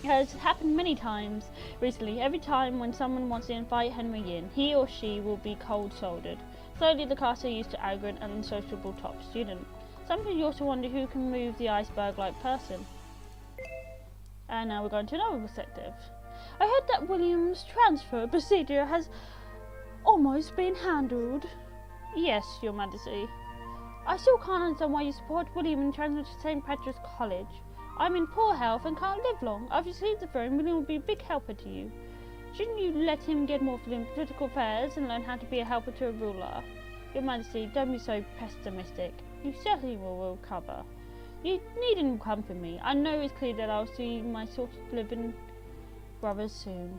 Speaker 1: It has happened many times recently. Every time when someone wants to invite Henry in, he or she will be cold-shouldered. Slowly the class are used to arrogant and unsociable top student. Sometimes you also wonder who can move the iceberg-like person. And now we're going to another perspective. I heard that William's transfer procedure has almost been handled. Yes, Your Majesty. I still can't understand why you support William in transfer to St. Patrick's College. I'm in poor health and can't live long. I've received the throne. William will be a big helper to you. Shouldn't you let him get more in political affairs and learn how to be a helper to a ruler? Your Majesty, don't be so pessimistic. You certainly will recover. You needn't comfort me. I know it's clear that I'll see my sort of living brothers soon.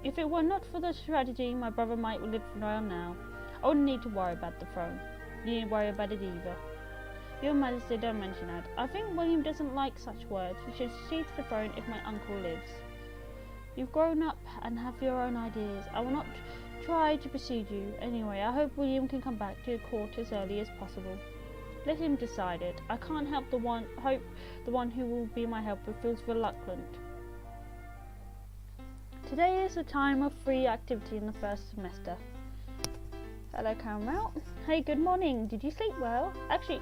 Speaker 1: If it were not for the tragedy, my brother might live around now. I wouldn't need to worry about the throne. You needn't worry about it either. Your Majesty, don't mention that. I think William doesn't like such words. You should succeed to the throne if my uncle lives. You've grown up and have your own ideas. I will not try to persuade you. Anyway, I hope William can come back to the court as early as possible. Let him decide it. I can't help the one who will be my helper feels reluctant. Today is a time of free activity in the first semester. Hello, Caramel. Hey, good morning. Did you sleep well? Actually,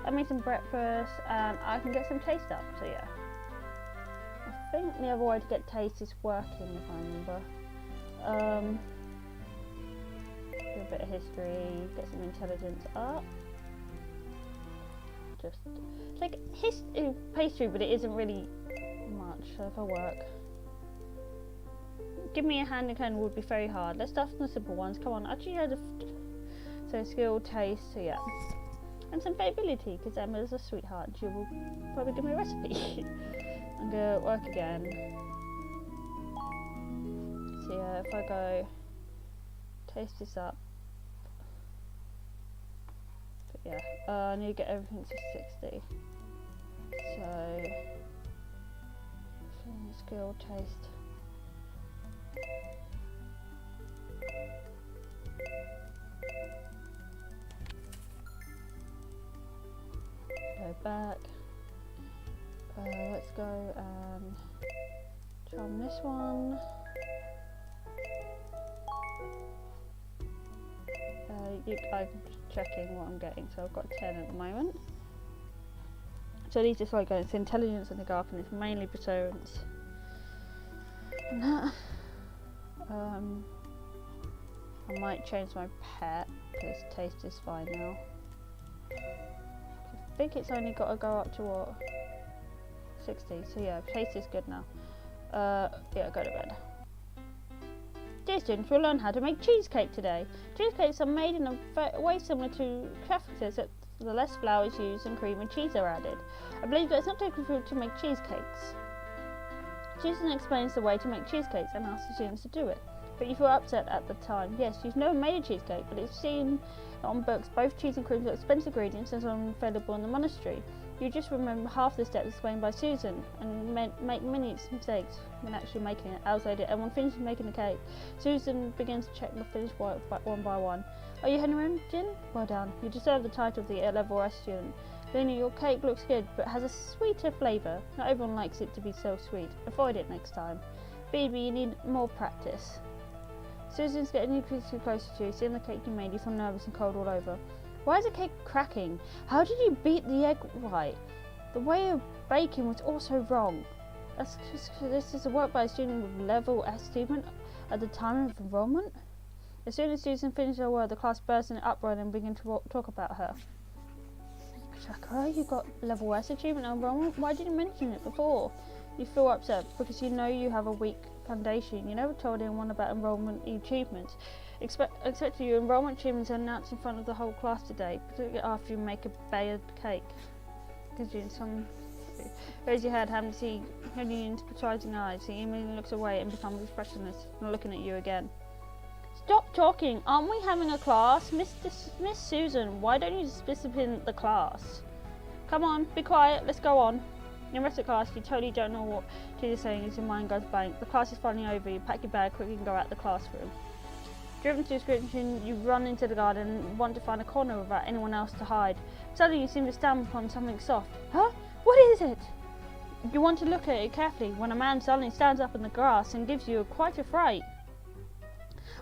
Speaker 1: I made some breakfast and I can get some taste up, so yeah. I think the other way to get taste is working, if I remember. Do a bit of history, get some intelligence up. Just, it's like pastry, but it isn't really much, so if I work. Give me a hand and cone would be very hard. Let's start from the simple ones. Come on, actually had so skill, taste, so yeah. And some variability, because Emma's a sweetheart. She will probably give me a recipe. I'm gonna work again. So yeah, if I go taste this up. But yeah, I need to get everything to 60. So skill, taste. Go back. Let's go and try on this one. I'm checking what I'm getting, so I've got 10 at the moment. So these just like going to intelligence and the go up, and it's mainly perseverance. And that. I might change my pet because taste is fine now. I think it's only got to go up to what? 60. So yeah, taste is good now. Yeah, go to bed. Dear students, we'll learn how to make cheesecake today. Cheesecakes are made in a way similar to crackers, except the less flour is used and cream and cheese are added. I believe that it's not difficult to make cheesecakes. Susan explains the way to make cheesecakes and asks the students to do it. But you feel upset at the time. Yes, you've never made a cheesecake, but it's seen on books. Both cheese and cream are expensive ingredients and are available in the monastery. You just remember half the steps explained by Susan and make many mistakes when actually making it. Outside it, and when finished making the cake, Susan begins to check the finished work one by one. Are you Henry Jin? Well done. You deserve the title of the level S student. Lena, your cake looks good, but has a sweeter flavour. Not everyone likes it to be so sweet. Avoid it next time. Baby, you need more practice. Susan's getting increasingly closer to you. Seeing the cake you made, you feel nervous and cold all over. Why is the cake cracking? How did you beat the egg white? The way of baking was also wrong. This is a work by a student with level S achievement at the time of enrollment. As soon as Susan finished her word, the class burst in uproar and began to talk about her. Sakura, you got level S achievement at enrollment? Why didn't you mention it before? You feel upset because you know you have a weak foundation. You never told anyone about enrollment achievements. Expect your enrollment achievements are announced in front of the whole class today, particularly after you make a bad cake. Raise your head, having to see Henry's patronising eyes. He immediately looks away and becomes expressionless, not looking at you again. Stop talking! Aren't we having a class? Miss Susan, why don't you discipline the class? Come on, be quiet, let's go on. In the rest of the class, you totally don't know what she's saying as your mind goes blank. The class is finally over, you pack your bag quickly and go out the classroom. Driven to description, you run into the garden and want to find a corner without anyone else to hide. Suddenly you seem to stumble upon something soft. Huh? What is it? You want to look at it carefully when a man suddenly stands up in the grass and gives you quite a fright.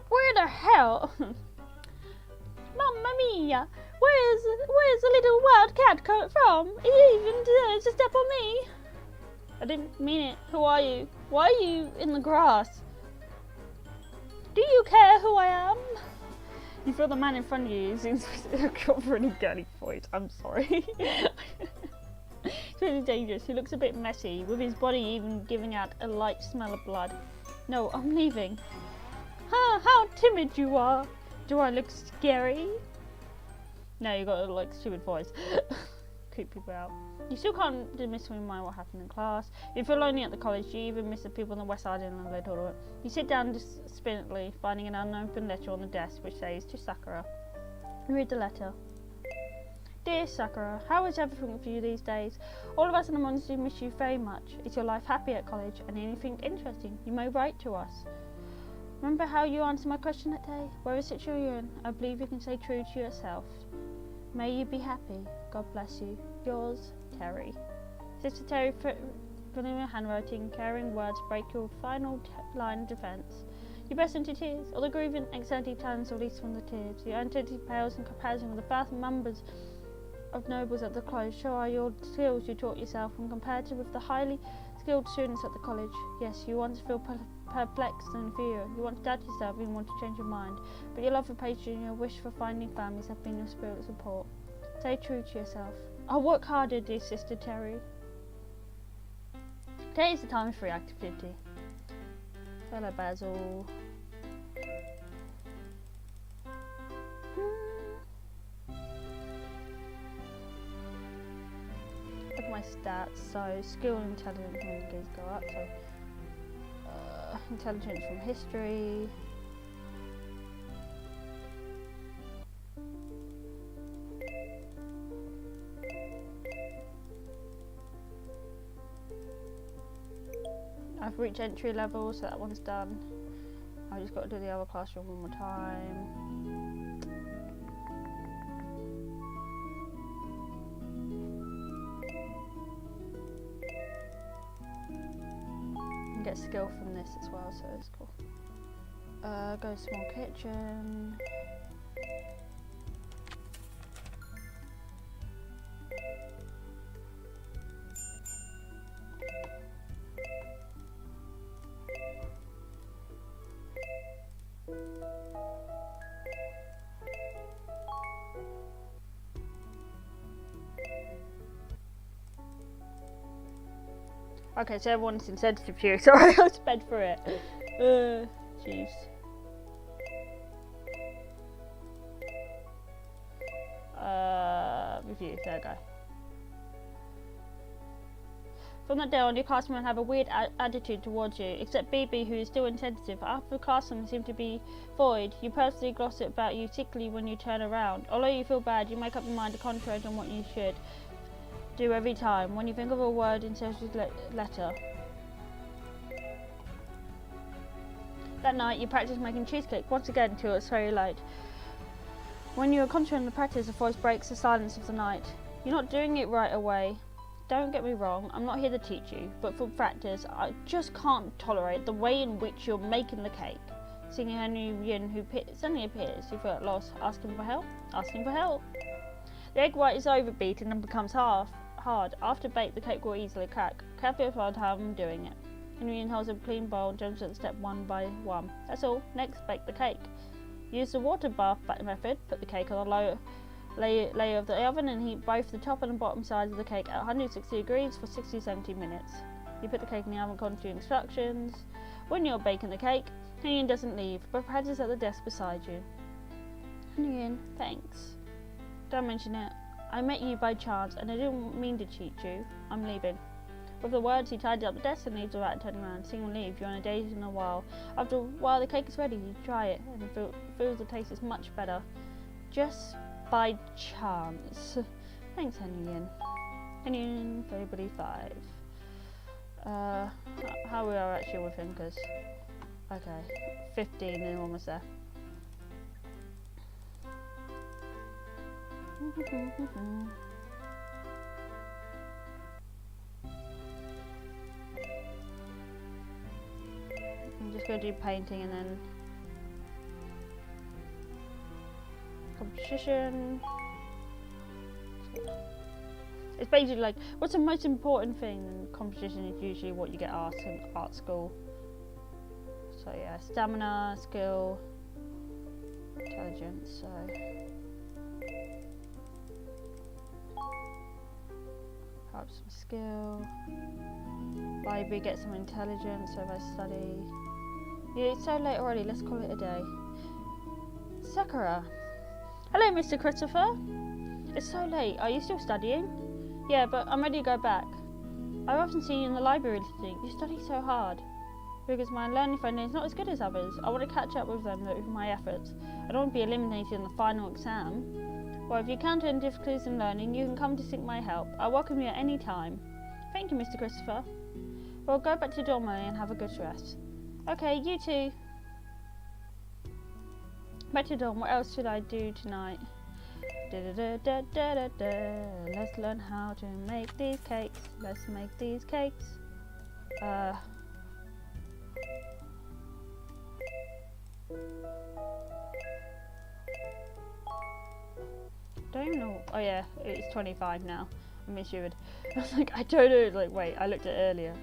Speaker 1: Where the hell? Mamma mia! Where's the little wild cat come from? He even dares to step on me. I didn't mean it. Who are you? Why are you in the grass? Do you care who I am? You feel the man in front of you seems to got a really girly voice. I'm sorry. It's really dangerous. He looks a bit messy, with his body even giving out a light smell of blood. No, I'm leaving. How timid you are. Do I look scary? No, you got a like stupid voice. Creep people out. You still can't dismiss from your mind what happened in class. You feel lonely at the college. You even miss the people on the west side and they told it. You sit down despondently, finding an unopened letter on the desk which says to Sakura. You read the letter. Dear Sakura, how is everything for you these days? All of us in the monastery miss you very much. Is your life happy at college and anything interesting? You may write to us. Remember how you answered my question that day? Whether situation you're in, I believe you can stay true to yourself. May you be happy. God bless you. Yours, Terry. Sister Terry, filling your handwriting, caring words break your final line of defence. You burst into tears. All the grieving anxiety talents released from the tears. Your identity pales in comparison with the vast numbers of nobles at the close. Show how your skills you taught yourself when compared with the highly skilled students at the college. Yes, you want to feel perplexed and inferior. You want to doubt yourself and want to change your mind. But your love for Pastry and your wish for finding families have been your spirit support. Stay true to yourself. I'll work harder, dear Sister Terry. Today is the time for free activity. Hello, Basil. Look at my stats. So, skill and intelligence go up. So, intelligence from history. I've reached entry level, so that one's done. I just got to do the other classroom one more time. And get skill from this as well, so it's cool. Go small kitchen. Okay, so everyone's insensitive to you. Sorry, I sped for it. Jeez. Review. There we go. From that day on, your classmen have a weird attitude towards you, except BB, who is still insensitive. After the classroom seem to be void, you personally gossip about you sickly when you turn around. Although you feel bad, you make up your mind to concentrate on what you should do every time. When you think of a word in Cecily's letter. That night, you practice making cheesecake once again until it's very late. When you are concentrating on the practice, a voice breaks the silence of the night. You're not doing it right away. Don't get me wrong, I'm not here to teach you, but for practice, I just can't tolerate the way in which you're making the cake. Singing Henry Yin, who suddenly appears, you feel at loss, asking for help. The egg white is overbeaten and becomes hard. After baked, the cake will easily crack. Carefully find how I'm doing it. Henry Yin holds a clean bowl and jumps at step one by one. That's all. Next, bake the cake. Use the water bath method. Put the cake on a low layer of the oven and heat both the top and bottom sides of the cake at 160 degrees for 60-70 minutes. You put the cake in the oven according to instructions. When you're baking the cake, Henry Yin doesn't leave, but practices at the desk beside you. Henry Yin, thanks. Don't mention it. I met you by chance and I didn't mean to cheat you. I'm leaving. With the words, he tidied up the desk and leaves without turning around. Seeing him leave, you're on a daze in a while. After a while, the cake is ready. You try it and feels the taste is much better. Just by chance. Thanks, Henry Yin. Henry Yin, February 5. How we are actually with him, because... Okay, 15 and almost there. I'm just going to do painting and then competition. It's basically like, what's the most important thing? And competition is usually what you get asked in art school. So yeah, stamina, skill, intelligence. So perhaps some skill. Library, get some intelligence. So if I study. Yeah, it's so late already. Let's call it a day. Sakura. Hello, Mr. Christopher. It's so late. Are you still studying? Yeah, but I'm ready to go back. I've often seen you in the library listening. You study so hard. Because my learning funding is not as good as others. I want to catch up with them with my efforts. I don't want to be eliminated in the final exam. Well, if you encounter any difficulties in learning, you can come to seek my help. I welcome you at any time. Thank you, Mr. Christopher. Well, go back to dormitory and have a good rest. Okay, you too. Back to dorm. What else should I do tonight? Let's learn how to make these cakes. Let's make these cakes. Don't even know. Oh yeah, it's 25 now. I misheard. I was like, I don't know. Like, wait, I looked at it earlier.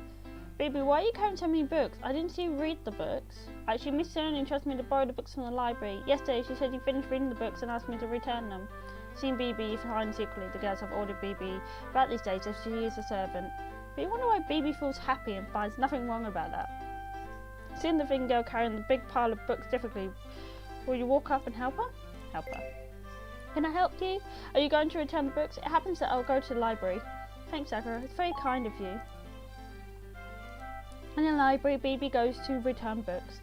Speaker 1: Baby, why are you carrying so many books? I didn't see you read the books. Actually, Miss Sony trusted me to borrow the books from the library. Yesterday, she said you finished reading the books and asked me to return them. Seeing BB flying secretly, the girls have ordered BB about these days as she is a servant. But you wonder why BB feels happy and finds nothing wrong about that. Seeing the thin girl carrying the big pile of books difficultly, will you walk up and help her? Help her. Can I help you? Are you going to return the books? It happens that I'll go to the library. Thanks, Sakura. It's very kind of you. In the library, BB goes to return books,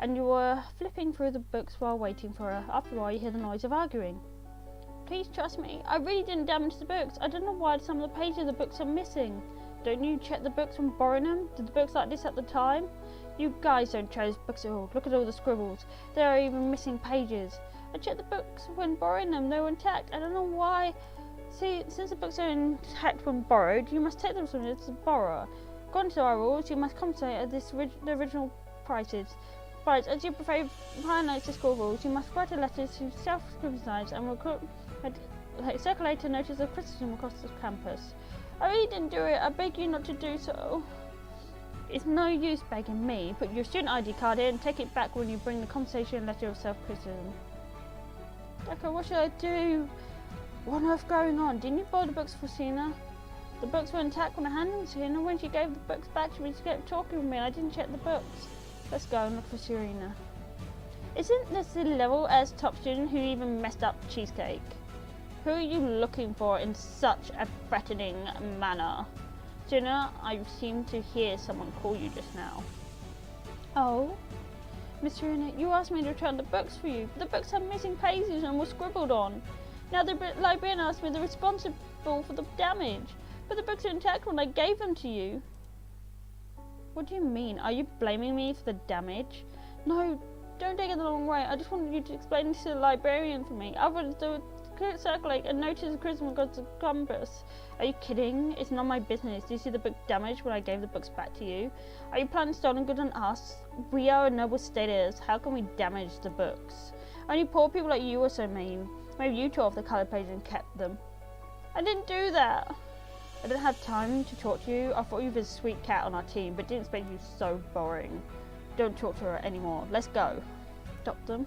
Speaker 1: and you were flipping through the books while waiting for her. After a while, you hear the noise of arguing. Please trust me. I really didn't damage the books. I don't know why some of the pages of the books are missing. Don't you check the books when borrowing them? Did the books like this at the time? You guys don't chose books at all. Look at all the scribbles. There are even missing pages. I checked the books when borrowing them. They were intact. I don't know why. See, since the books are intact when borrowed, you must take them from the borrower. According to our rules, you must compensate at the original prices. But as you prefer violates the school rules, you must write a letter to self-scrutinize and circulate a notice of criticism across the campus. I really didn't do it. I beg you not to do so. It's no use begging me. Put your student ID card in and take it back when you bring the compensation letter of self-criticism. Sakura, what should I do? What on earth going on? Didn't you borrow the books for Sina? The books were intact when I handed them to Serena. When she gave the books back, she just kept talking with me and I didn't check the books. Let's go and look for Serena. Isn't this the level as top student who even messed up cheesecake? Who are you looking for in such a threatening manner? Serena, I seem to hear someone call you just now. Oh? Miss Serena, you asked me to return the books for you, but the books have missing pages and were scribbled on. Now the librarian asked me the responsible for the damage. But the books are intact when I gave them to you. What do you mean? Are you blaming me for the damage? No, don't take it the wrong way. I just wanted you to explain this to the librarian for me. Otherwise, they would circulate a notice of criticism across the campus. Are you kidding? It's not my business. Do you see the book damaged when I gave the books back to you? Are you planning stolen goods on us? We are a noble status. How can we damage the books? Only poor people like you are so mean. Maybe you tore off the coloured page and kept them. I didn't do that. I didn't have time to talk to you. I thought you were a sweet cat on our team, but didn't expect you so boring. Don't talk to her anymore. Let's go. Stop them.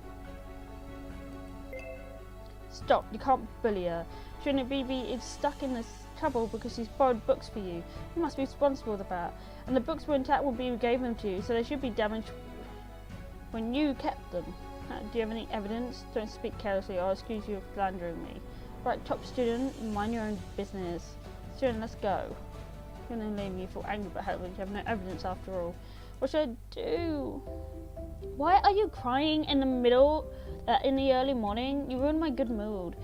Speaker 1: Stop. You can't bully her. Shouldn't BB is stuck in this trouble because she's borrowed books for you. You must be responsible for that. And the books were intact when BB gave them to you, so they should be damaged when you kept them. Do you have any evidence? Don't speak carelessly or I'll excuse you for slandering me. Right, top student, mind your own business. Student, let's go. You're going to leave me feel angry about how you have no evidence after all. What should I do? Why are you crying in the middle, in the early morning? You ruined my good mood.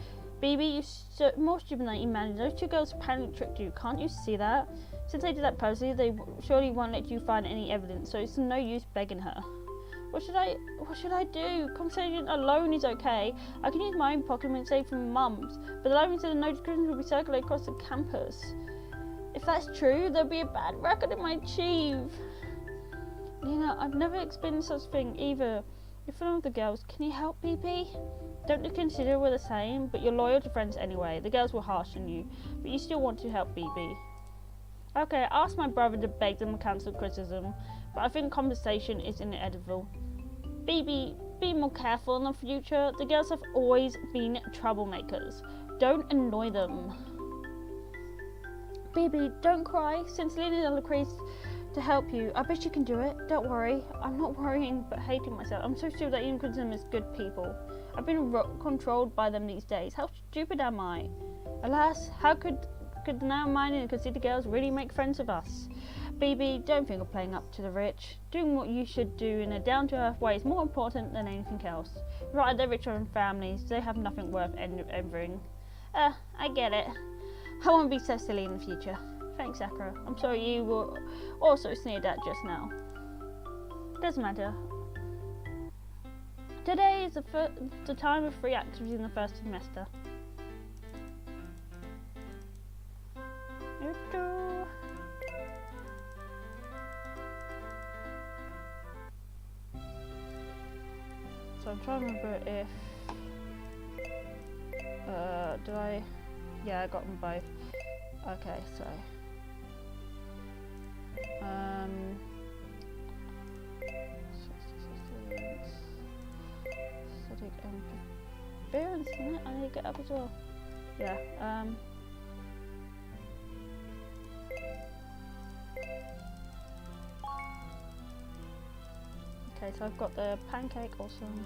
Speaker 1: BB, you're more stupid than you managed. Those two girls apparently tricked you. Can't you see that? Since they did that purposely, they surely won't let you find any evidence, so it's no use begging her. What should I do? Conversation alone is okay. I can use my own pocket money saved from Mum's, but the library said the notifications will be circulated across the campus. If that's true, there'll be a bad record in my chief. Lena, I've never experienced such a thing either. You're fun with the girls. Can you help, BB? Don't you consider we're the same, but you're loyal to friends anyway. The girls were harsh on you, but you still want to help BB. Okay, I asked my brother to beg them to cancel criticism, but I think conversation is inevitable. BB, be more careful in the future. The girls have always been troublemakers. Don't annoy them. BB, don't cry. Since Lena agrees to help you, I bet you can do it. Don't worry. I'm not worrying, but hating myself. I'm so sure that even consider them as good people. I've been controlled by them these days. How stupid am I? Alas, how could now-minded and conceited girls really make friends with us? BB, don't think of playing up to the rich. Doing what you should do in a down-to-earth way is more important than anything else. Right, they're rich own families. They have nothing worth envying. I get it. I won't be so silly in the future. Thanks, Sakura. I'm sorry you were also sneered at just now. Doesn't matter. Today is the time of free activities in the first semester. So I'm trying to remember if did I? Yeah, I got them both. Okay, so static and perseverance, isn't it? I need to get up as well. Yeah. Okay, so I've got the pancake, awesome.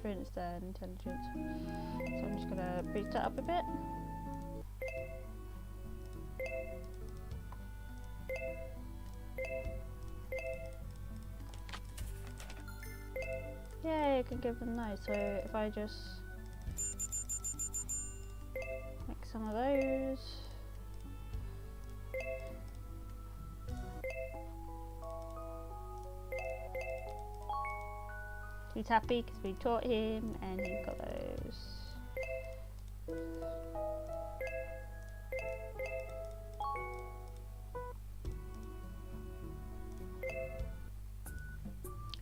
Speaker 1: Performance there, intelligence. So I'm just gonna boost that up a bit. Yay, I can give them those. So if I just make some of those. He's happy because we taught him and he got those.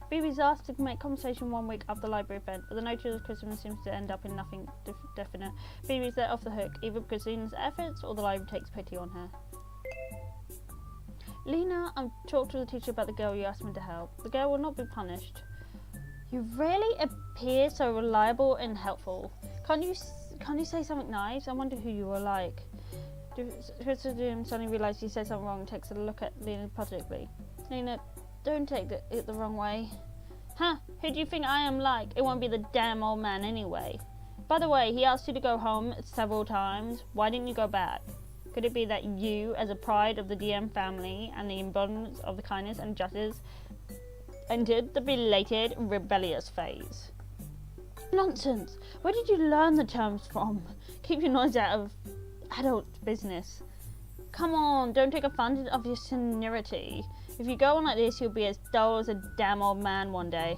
Speaker 1: Phoebe's asked to make conversation 1 week after the library event, but the nature of Christmas seems to end up in nothing definite. Phoebe's let off the hook, either because Lena's efforts or the library takes pity on her. Lena, I've talked to the teacher about the girl you asked me to help. The girl will not be punished. You really appear so reliable and helpful. Can't you say something nice? I wonder who you are like. Christopher suddenly realised he said something wrong and takes a look at Lena positively. Lena, don't take it the wrong way. Huh? Who do you think I am like? It won't be the damn old man anyway. By the way, he asked you to go home several times. Why didn't you go back? Could it be that you, as a pride of the DM family and the embodiment of the kindness and justice, entered the belated rebellious phase? Nonsense! Where did you learn the terms from? Keep your noise out of adult business. Come on, don't take advantage of your seniority. If you go on like this, you'll be as dull as a damn old man one day.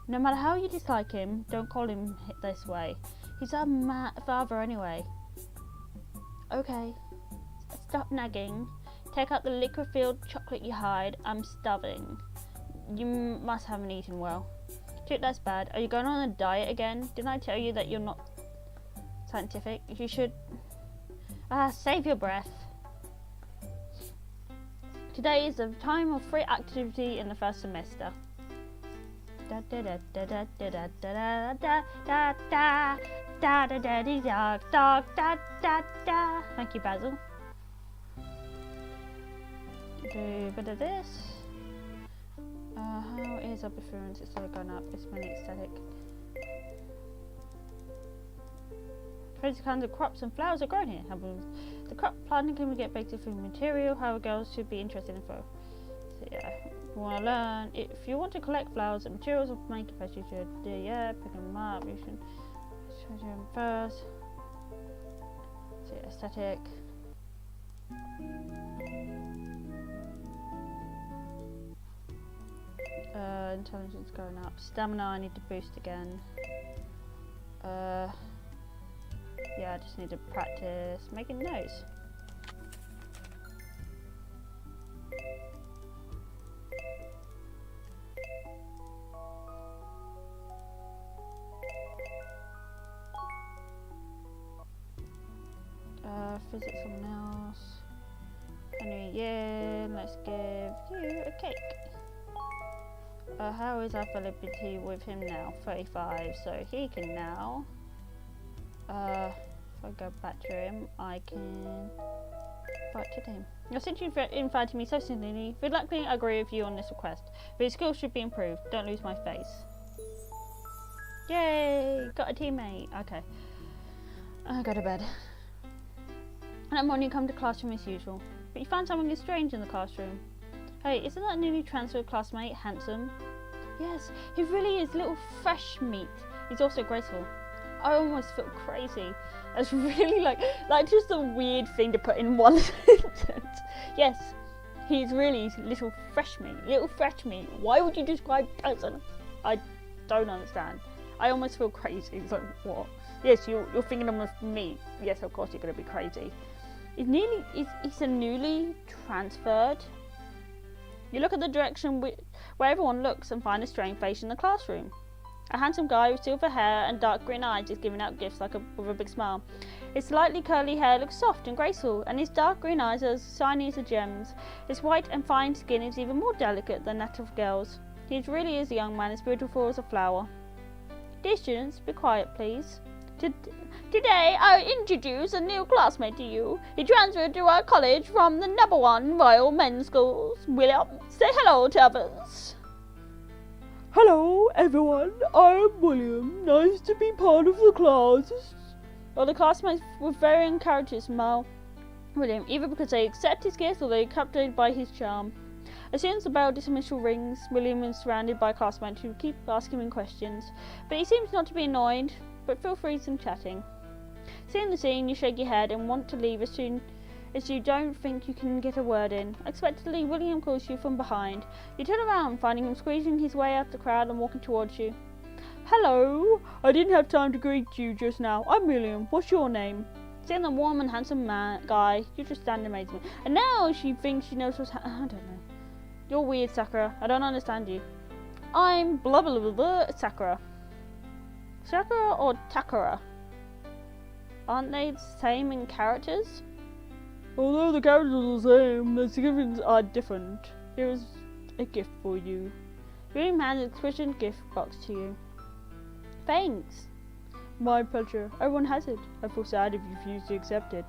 Speaker 1: No matter how you dislike him, don't call him this way. He's our father anyway. Okay, stop nagging. Take out the liquid-filled chocolate you hide. I'm starving. You must haven't eaten well. Dude, that's bad. Are you going on a diet again? Didn't I tell you that you're not scientific? You should... save your breath. Today is the time of free activity in the first semester. Thank you, Basil. Do a bit of this. How is our performance? It's still going up. It's mainly aesthetic. Crazy kinds of crops and flowers are grown here. The crop planting can get basic food material. However, girls should be interested in flow. So yeah, if you want to learn, if you want to collect flowers and materials of make a pastry, you should do pick them up. You should show them first. So yeah, aesthetic. Intelligence going up. Stamina I need to boost again. Yeah, I just need to practice making those. Visit someone else. Henry, yeah, let's give you a cake. How is our availability with him now? 35, so he can now, if I go back to him, I can invite to him. Now, since you've invited me so sincerely, reluctantly I agree with you on this request. But his skills should be improved. Don't lose my face. Yay! Got a teammate. Okay. I go to bed. And that morning you come to classroom as usual. But you find something strange in the classroom. Hey, isn't that newly transferred classmate handsome? Yes, he really is little fresh meat. He's also graceful. I almost feel crazy. That's really like just a weird thing to put in one sentence. Yes, he's really little fresh meat. Little fresh meat. Why would you describe person? I don't understand. I almost feel crazy. It's like, what? Yes, you're thinking of me. Yes, of course you're going to be crazy. He's a newly transferred. You look at the direction where everyone looks and find a strange face in the classroom. A handsome guy with silver hair and dark green eyes is giving out gifts with a big smile. His slightly curly hair looks soft and graceful, and his dark green eyes are as shiny as the gems. His white and fine skin is even more delicate than that of girls. He really is a young man, as beautiful as a flower. Dear students, be quiet, please. Today I introduce a new classmate to you. He transferred to our college from the #1 Royal Men's Schools. William, say hello to others.
Speaker 2: Hello everyone, I'm William. Nice to be part of the class.
Speaker 1: Well, the classmates were very encouraged to smile William, either because they accept his gifts or they are captivated by his charm. As soon as the bell dismissal rings, William is surrounded by classmates who keep asking him questions, but he seems not to be annoyed, but feel free to chatting. Seeing the scene, you shake your head and want to leave as soon as you don't think you can get a word in. Unexpectedly, William calls you from behind. You turn around, finding him squeezing his way out of the crowd and walking towards you.
Speaker 2: Hello, I didn't have time to greet you just now. I'm William. What's your name?
Speaker 1: Seeing the warm and handsome guy, you just stand in amazement. And now she thinks she knows I don't know. You're weird, Sakura. I don't understand you. I'm blah blah blah blah Sakura. Sakura or Takura? Aren't they the same in characters?
Speaker 2: Although the characters are the same, the significance are different. Here is a gift for you.
Speaker 1: William hands an exquisite gift box to you. Thanks.
Speaker 2: My pleasure. Everyone has it. I feel sad if you refuse to accept it.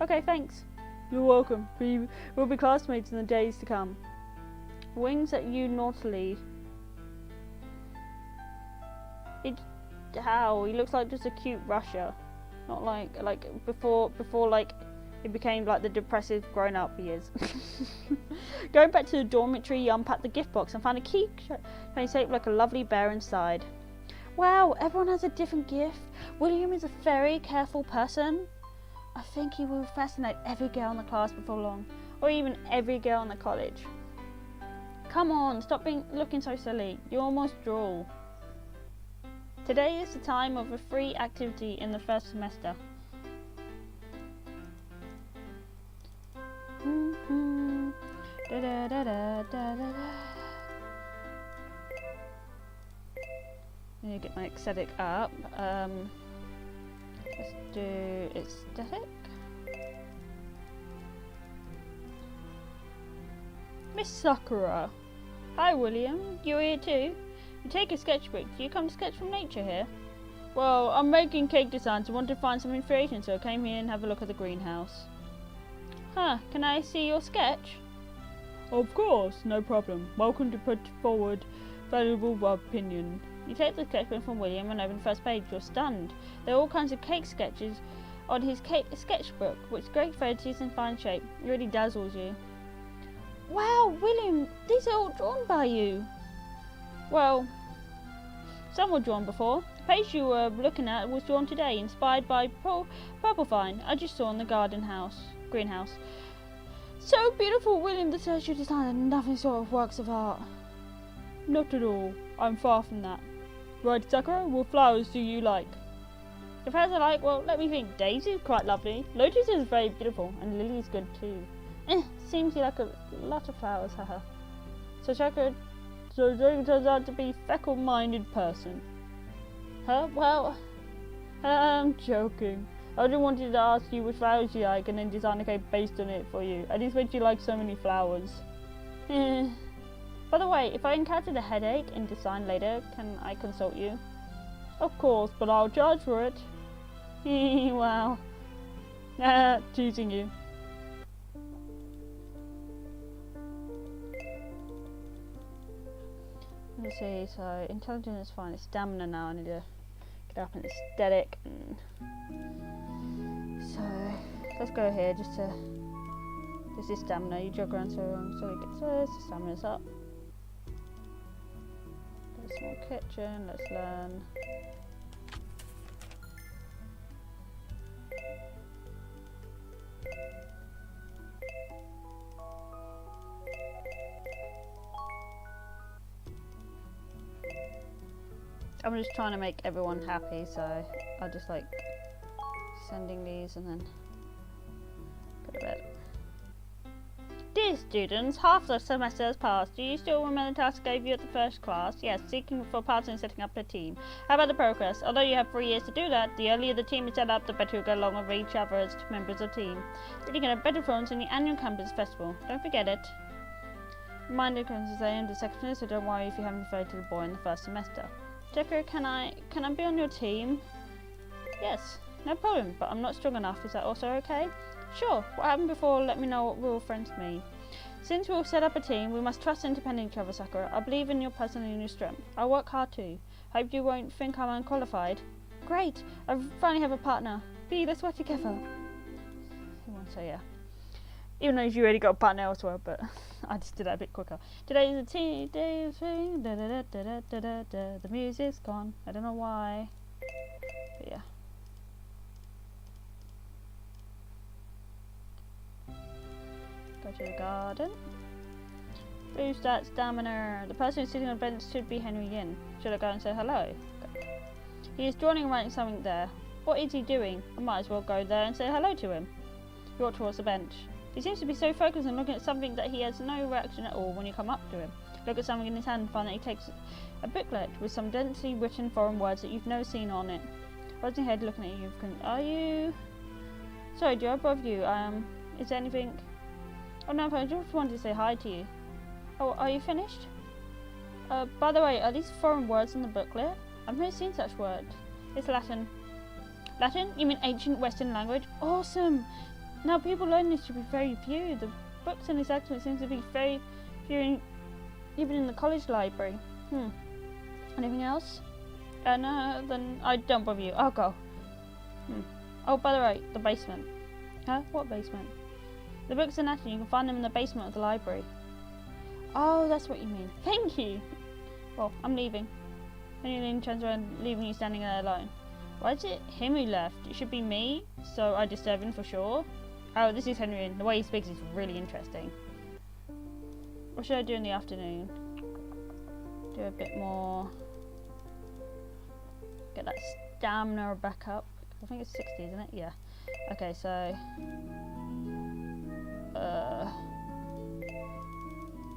Speaker 1: Okay, thanks.
Speaker 2: You're welcome. We'll be classmates in the days to come.
Speaker 1: Winks at you naughtily. How? He looks like just a cute Russia. Not like before like it became like the depressive grown up he is. Going back to the dormitory, you unpack the gift box and find a key shaped like a lovely bear inside. Wow, everyone has a different gift. William is a very careful person. I think he will fascinate every girl in the class before long, or even every girl in the college. Come on, stop looking so silly. You almost drool. Today is the time of a free activity in the first semester. Let me get my aesthetic up. Let's do aesthetic. Miss Sakura. Hi William, you're here too? You take a sketchbook. Do you come to sketch from nature here? Well, I'm making cake designs and wanted to find some inspiration, so I came here and have a look at the greenhouse. Huh, can I see your sketch?
Speaker 2: Of course, no problem. Welcome to put forward valuable opinion.
Speaker 1: You take the sketchbook from William and open the first page. You're stunned. There are all kinds of cake sketches on his sketchbook, with great photos and fine shape. It really dazzles you. Wow, William, these are all drawn by you. Well, some were drawn before. The page you were looking at was drawn today, inspired by purple vine I just saw in the greenhouse. So beautiful, William, the search you designed and nothing sort of works of art.
Speaker 2: Not at all. I'm far from that. Right, Sakura, what flowers do you like?
Speaker 1: The flowers I like, well, let me think. Daisy is quite lovely. Lotus is very beautiful, and lily is good too. Seems you like a lot of flowers, haha. So Sakura turns out to be a feckle-minded person. Huh? Well,
Speaker 2: I'm joking. I just wanted to ask you which flowers you like and then design a cake based on it for you. I just bet you like so many flowers.
Speaker 1: By the way, if I encountered a headache in design later, can I consult you?
Speaker 2: Of course, but I'll charge for it.
Speaker 1: Wow.
Speaker 2: Teasing you.
Speaker 1: Let's see, so intelligence is fine, it's stamina now, I need to get up in aesthetic. So, let's go here just to, this is stamina, you jog around so long, so it gets the stamina's up. Got a small kitchen, let's learn. I'm just trying to make everyone happy, so I just like sending these and then go to bed. Dear students, half the semester has passed. Do you still remember the task I gave you at the first class? Yes, seeking for parts and setting up a team. How about the progress? Although you have 3 years to do that, the earlier the team is set up, the better you'll get along with each other as members of the team. Then you can have better performance in the annual campus festival. Don't forget it. Reminder comes at the end of the second semester, so don't worry if you haven't referred to the boy in the first semester. Sakura, can I be on your team? Yes, no problem, but I'm not strong enough. Is that also okay? Sure, what happened before, let me know what real friends mean. Since we'll set up a team, we must trust and depend on each other, Sakura. I believe in your personality and your strength. I'll work hard too. Hope you won't think I'm unqualified. Great, I finally have a partner. B, let's work together. He won't say yeah. Even though you already got a partner elsewhere, but I just did that a bit quicker. Today is a tea day of thing. The music's gone. I don't know why. But yeah. Go to the garden. Boost that stamina. The person who's sitting on the bench should be Henry Yin. Should I go and say hello? Okay. He is drawing and writing something there. What is he doing? I might as well go there and say hello to him. You walk towards the bench. He seems to be so focused on looking at something that he has no reaction at all when you come up to him. Look at something in his hand and find that he takes a booklet with some densely written foreign words that you've never seen on it. Raising your head, looking at you. Are you... Sorry, do I bother you? Is there anything... Oh no, I just wanted to say hi to you. Oh, are you finished? By the way, are these foreign words in the booklet? I've never seen such words. It's Latin. Latin? You mean ancient Western language? Awesome! Now people learn this to be very few. The books in this accent seem to be very few, even in the college library. Anything else? No, then I don't bother you. I'll go. Oh, by the way, the basement. Huh? What basement? The books in Latin, you can find them in the basement of the library. Oh, that's what you mean. Thank you! Well, I'm leaving. Henry turns around, leaving you standing there alone. Why is it him who left? It should be me, so I disturb him for sure. Oh, this is Henry. The way he speaks is really interesting. What should I do in the afternoon? Do a bit more... Get that stamina back up. I think it's 60, isn't it? Yeah. Okay, so...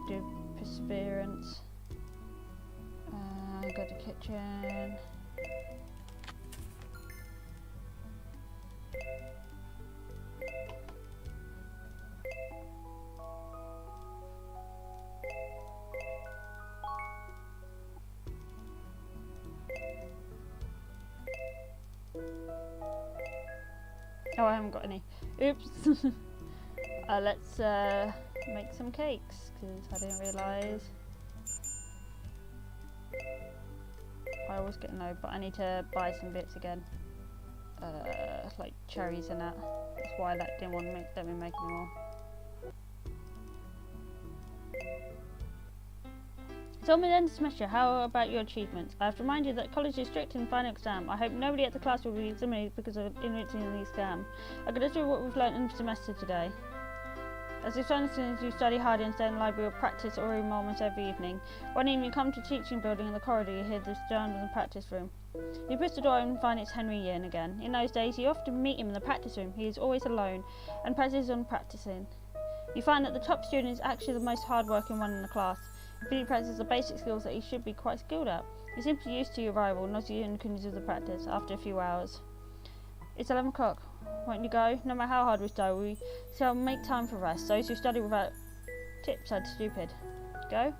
Speaker 1: do perseverance. Go to kitchen. Oh, I haven't got any. Oops. Let's make some cakes, because I didn't realise. I was getting low, but I need to buy some bits again. Like cherries and that. That's why I didn't want to let me make anymore. It's almost the end of the semester. How about your achievements? I have to remind you that college is strict in the final exam. I hope nobody at the class will be examined because of ignorance in the exam. I'm going to do what we've learned in the semester today. As you study hard and stay in the library or practice or room almost every evening. One evening you come to the teaching building in the corridor, you hear the sound in the practice room. You push the door and find it's Henry Yin again. In those days you often meet him in the practice room. He is always alone and practices on practicing. You find that the top student is actually the most hard-working one in the class. He practices the basic skills that he should be quite skilled at. He seems to be used to your arrival, not you and continues the practice after a few hours. It's 11 o'clock. Won't you go? No matter how hard we study, we shall make time for rest. Those who study without tips are stupid. Go?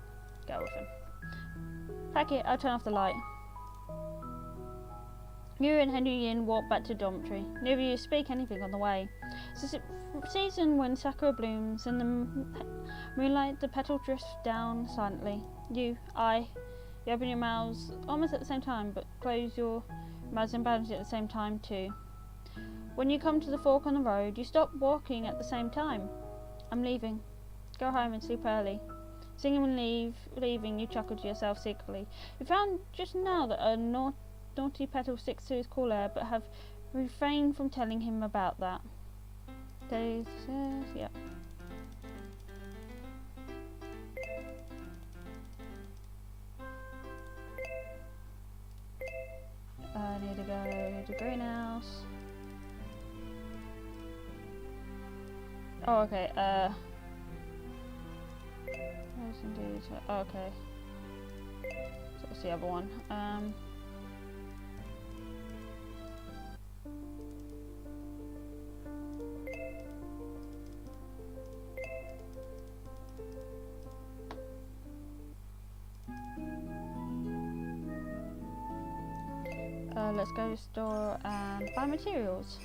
Speaker 1: Go with him. Pack it, I'll turn off the light. You and Henry Yin walk back to the dormitory. Neither of you speak anything on the way. It's a season when Sakura blooms and the moonlight, the petals drift down silently. You open your mouths almost at the same time, but close your mouths and balance it at the same time too. When you come to the fork on the road, you stop walking at the same time. I'm leaving. Go home and sleep early. Singing when leaving, you chuckle to yourself secretly. You found just now that a naughty petal sticks to his cool air, but have refrained from telling him about that. Yeah. the greenhouse. Oh, okay. Oh, okay. So what's the other one? Let's go to the store and buy materials.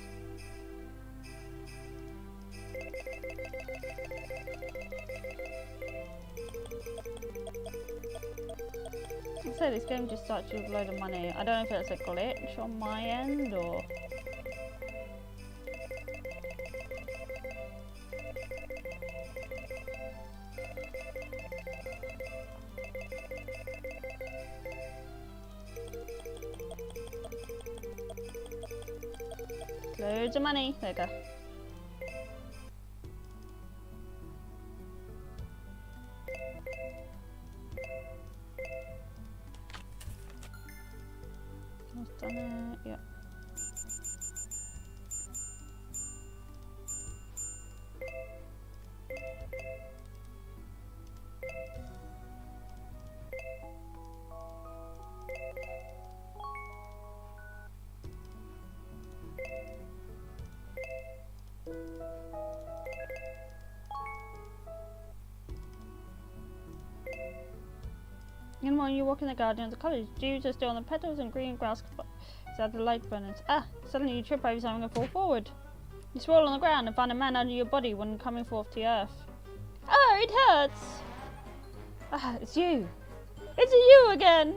Speaker 1: Like I said, this game just starts you with a load of money. I don't know if that's a glitch on my end or... Loads of money. There you go. Almost done it. Yeah. In the morning, you walk in the garden of the cottage. Dews are still on the petals and green grass is at the light burners. Ah! Suddenly you trip over something and fall forward. You sprawl on the ground and find a man under your body when coming forth to earth. Oh, it hurts! Ah, it's you. It's you again!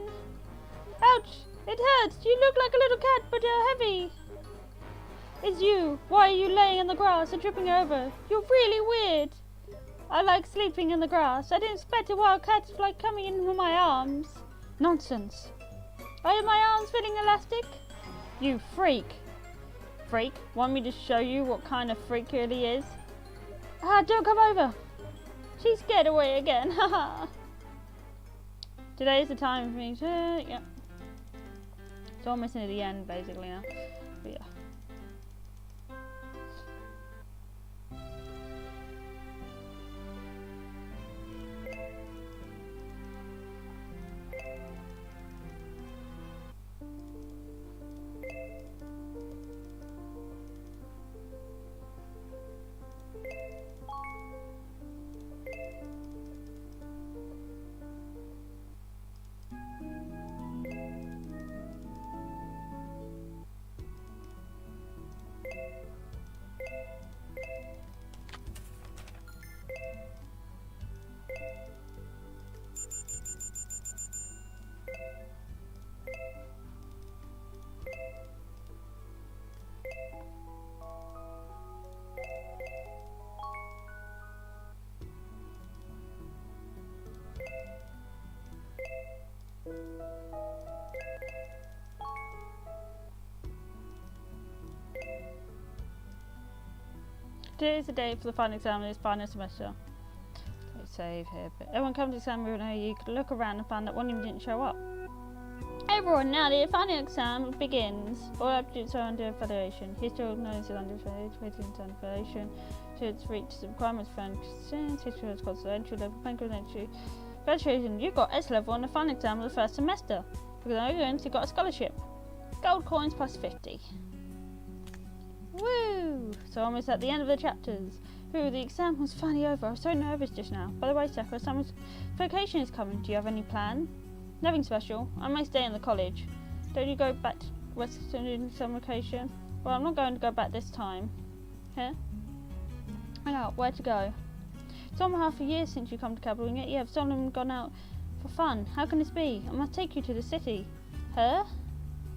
Speaker 1: Ouch! It hurts! You look like a little cat, but heavy. It's you. Why are you laying in the grass and tripping over? You're really weird. I like sleeping in the grass. I didn't expect a wild cat like coming into my arms. Nonsense. Are my arms feeling elastic? You freak. Freak? Want me to show you what kind of freak it really is? Ah, don't come over. She's scared away again. Haha. Today is the time for me to... yeah. It's almost near the end, basically, now. But yeah. Today is the day for the final exam of this final semester. Let's save here. But everyone comes to the exam room and you could look around and find that one of them didn't show up. Everyone, now the final exam begins. All applicants are under evaluation. History knows is under evaluation. Should reach the requirements for entrance. History has got the entry level, bank entry. Graduation, you got S level on the final exam of the first semester. Because of you got a scholarship. Gold coins plus 50. Woo! So almost at the end of the chapters. Ooh, the exam was finally over. I was so nervous just now. By the way, Sakura, summer's vacation is coming. Do you have any plan? Nothing special. I may stay in the college. Don't you go back to Western in summer vacation? Well, I'm not going to go back this time. Huh? I know. Where to go? It's almost half a year since you come to capital, and yet you have someone gone out for fun. How can this be? I must take you to the city. Huh?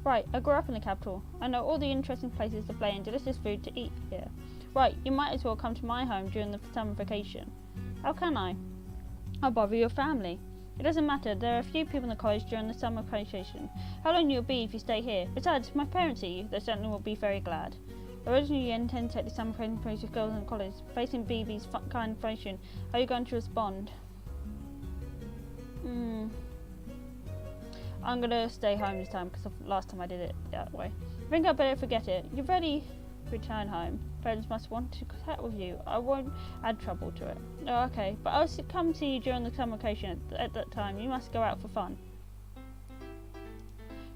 Speaker 1: Right, I grew up in the capital. I know all the interesting places to play and delicious food to eat here. Right, you might as well come to my home during the summer vacation. How can I? I'll bother your family. It doesn't matter, there are a few people in the college during the summer vacation. How long you'll be if you stay here? Besides, my parents see you, they certainly will be very glad. Originally you intend to take the summer vacation with girls in the college. Facing BB's kind information, how are you going to respond? I'm gonna stay home this time because last time I did it that way. I think I better forget it. You're ready to return home. Friends must want to chat with you. I won't add trouble to it. Oh, okay, but I'll come see you during the summer vacation. At that time, you must go out for fun.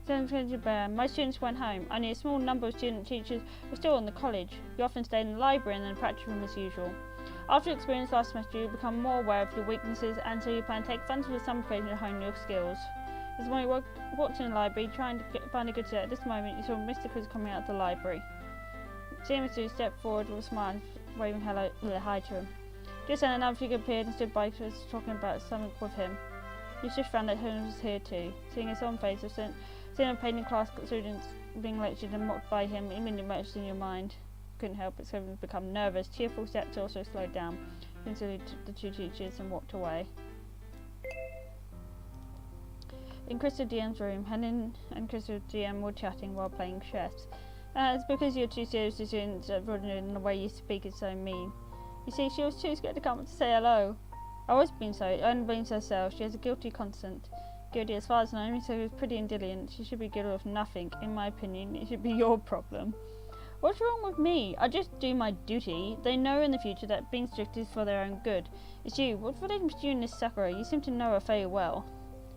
Speaker 1: My students went home. Only a small number of student teachers were still in the college. You often stayed in the library and then the practice room as usual. After your experience last semester, you become more aware of your weaknesses, and so you plan to take advantage of the summer vacation to hone your skills. As when you walked in the library, trying to find a good set, at this moment you saw Mr. Quiz coming out of the library. Seeing Mr. Quiz stepped forward with a smile and waving hi to him. Just then another figure appeared and stood by us talking about something with him. You just found that Helen was here too. Seeing his own face, seeing a painting class students being lectured and mocked by him immediately emerged in your mind. Couldn't help but suddenly become nervous. Cheerful steps also slowed down. Considered the two teachers and walked away. In Crystal DM's room, Helen and Crystal DM were chatting while playing chess. It's because you're too serious to students and the way you speak is so mean. You see, she was too scared to come to say hello. I always been so, only blames herself. She has a guilty conscience. Guilty as far as I know, so she was pretty indulgent. She should be guilty of nothing. In my opinion, it should be your problem. What's wrong with me? I just do my duty. They know in the future that being strict is for their own good. It's you. What relationship between this Sakura? You seem to know her very well.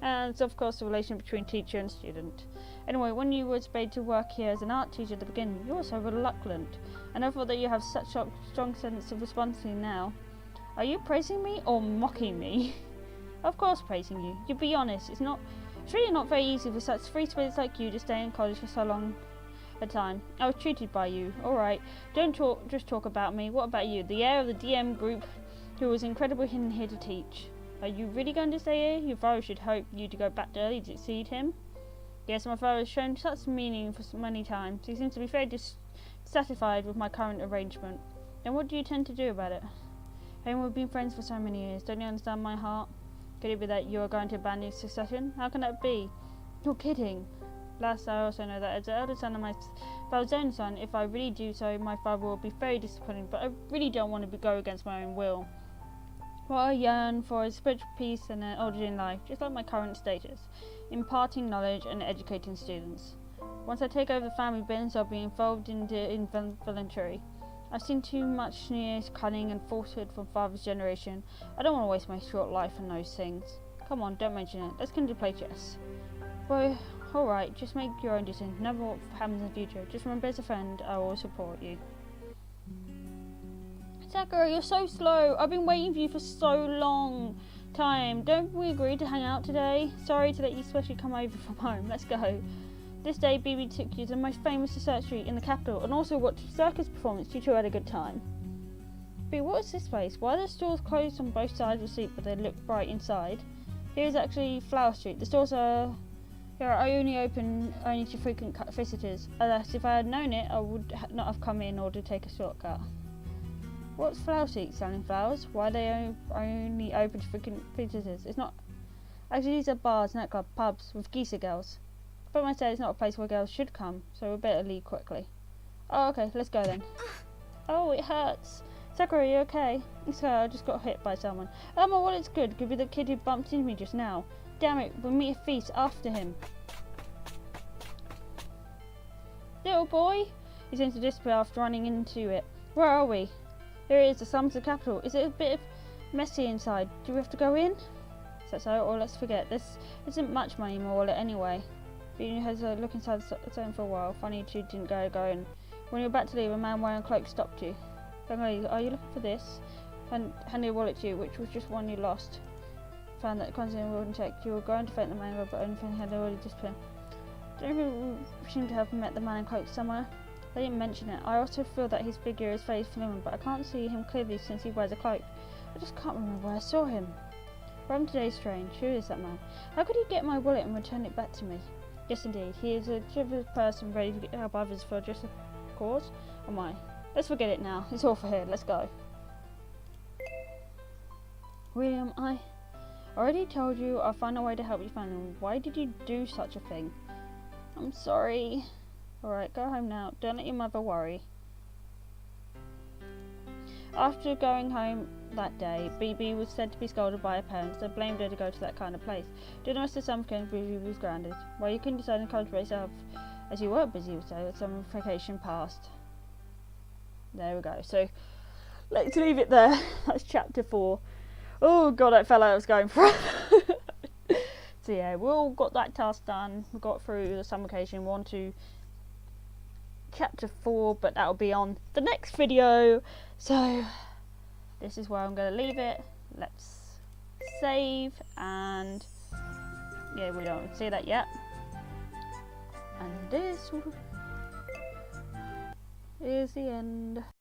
Speaker 1: And it's of course the relation between teacher and student. Anyway, when you were made to work here as an art teacher at the beginning, you were so reluctant. And I thought that you have such a strong sense of responsibility now. Are you praising me or mocking me? Of course praising you. You be honest, it's really not very easy for such free spirits like you to stay in college for so long a time. I was treated by you. Alright, don't just talk about me. What about you? The heir of the DM group who was incredibly hidden here to teach. Are you really going to stay here? Your father should hope you to go back to early to succeed him. Yes, my father has shown such meaning for so many times. He seems to be very dissatisfied with my current arrangement. Then what do you intend to do about it? Hey, we've been friends for so many years. Don't you understand my heart? Could it be that you are going to abandon your succession? How can that be? You're kidding. Last, I also know that as the elder son of my father's own son, if I really do so, my father will be very disappointed, but I really don't want to go against my own will. What I yearn for is spiritual peace and an order in life, just like my current status, imparting knowledge and educating students. Once I take over the family business, I'll be involved in voluntary. I've seen too much sneers, cunning and falsehood from father's generation. I don't want to waste my short life on those things. Come on, don't mention it. Let's continue to play chess. Well, alright, just make your own decision. Never what happens in the future. Just remember, as a friend, I will support you. Sakura, you're so slow. I've been waiting for you for so long time. Don't we agree to hang out today? Sorry to let you especially come over from home. Let's go. This day, BB took you to the most famous dessert street in the capital and also watched a circus performance. You two had a good time. B, what is this place? Why are the stores closed on both sides of the street but they look bright inside? Here is actually Flower Street. The stores are only open to frequent visitors. Alas, if I had known it, I would not have come in order to take a shortcut. What's Flower Street? Selling flowers? Why are they only open to frequent visitors? It's not. Actually, these are bars, nightclubs, pubs with geezer girls. But I said it's not a place where girls should come, so we better leave quickly. Oh, okay, let's go then. Oh, it hurts. Sakura, are you okay? Sorry, I just got hit by someone. Oh, my wallet's good. Could be the kid who bumped into me just now. Damn it, we'll meet a feast after him. Little boy? He seems to disappear after running into it. Where are we? Here it is, the summit of the capital. Is it a bit messy inside? Do we have to go in? Is that so? Or let's forget. This isn't much money in my wallet anyway. He has a look inside the zone for a while. Funny you two didn't go in. When you were about to leave, a man wearing a cloak stopped you. Are you looking for this? And handed a wallet to you, which was just one you lost. Found that the constantly wouldn't check. You were going to thank the man, but only thing had already disappeared. Don't you seem to have met the man in cloak somewhere? They didn't mention it. I also feel that his figure is very familiar, but I can't see him clearly since he wears a cloak. I just can't remember where I saw him. From today's strange. Who is that man? How could he get my wallet and return it back to me? Yes, indeed. He is a chivalrous person ready to help others for just a cause. Am I? Let's forget it now. It's all for here. Let's go. William, I already told you I'll find a way to help you find him. Why did you do such a thing? I'm sorry. Alright, go home now. Don't let your mother worry. After going home that day, BB was said to be scolded by her parents. They blamed her to go to that kind of place. During the rest of summer camp, BB was grounded. While you couldn't decide to concentrate yourself as you were busy with so summer vacation passed. There we go. So let's leave it there. That's chapter 4. Oh god, that felt like I was going forever. So yeah, we all got that task done. We got through the summer vacation. We're on to chapter 4, but that'll be on the next video. So this is where I'm going to leave it. Let's save, and yeah, we don't see that yet. And this is the end.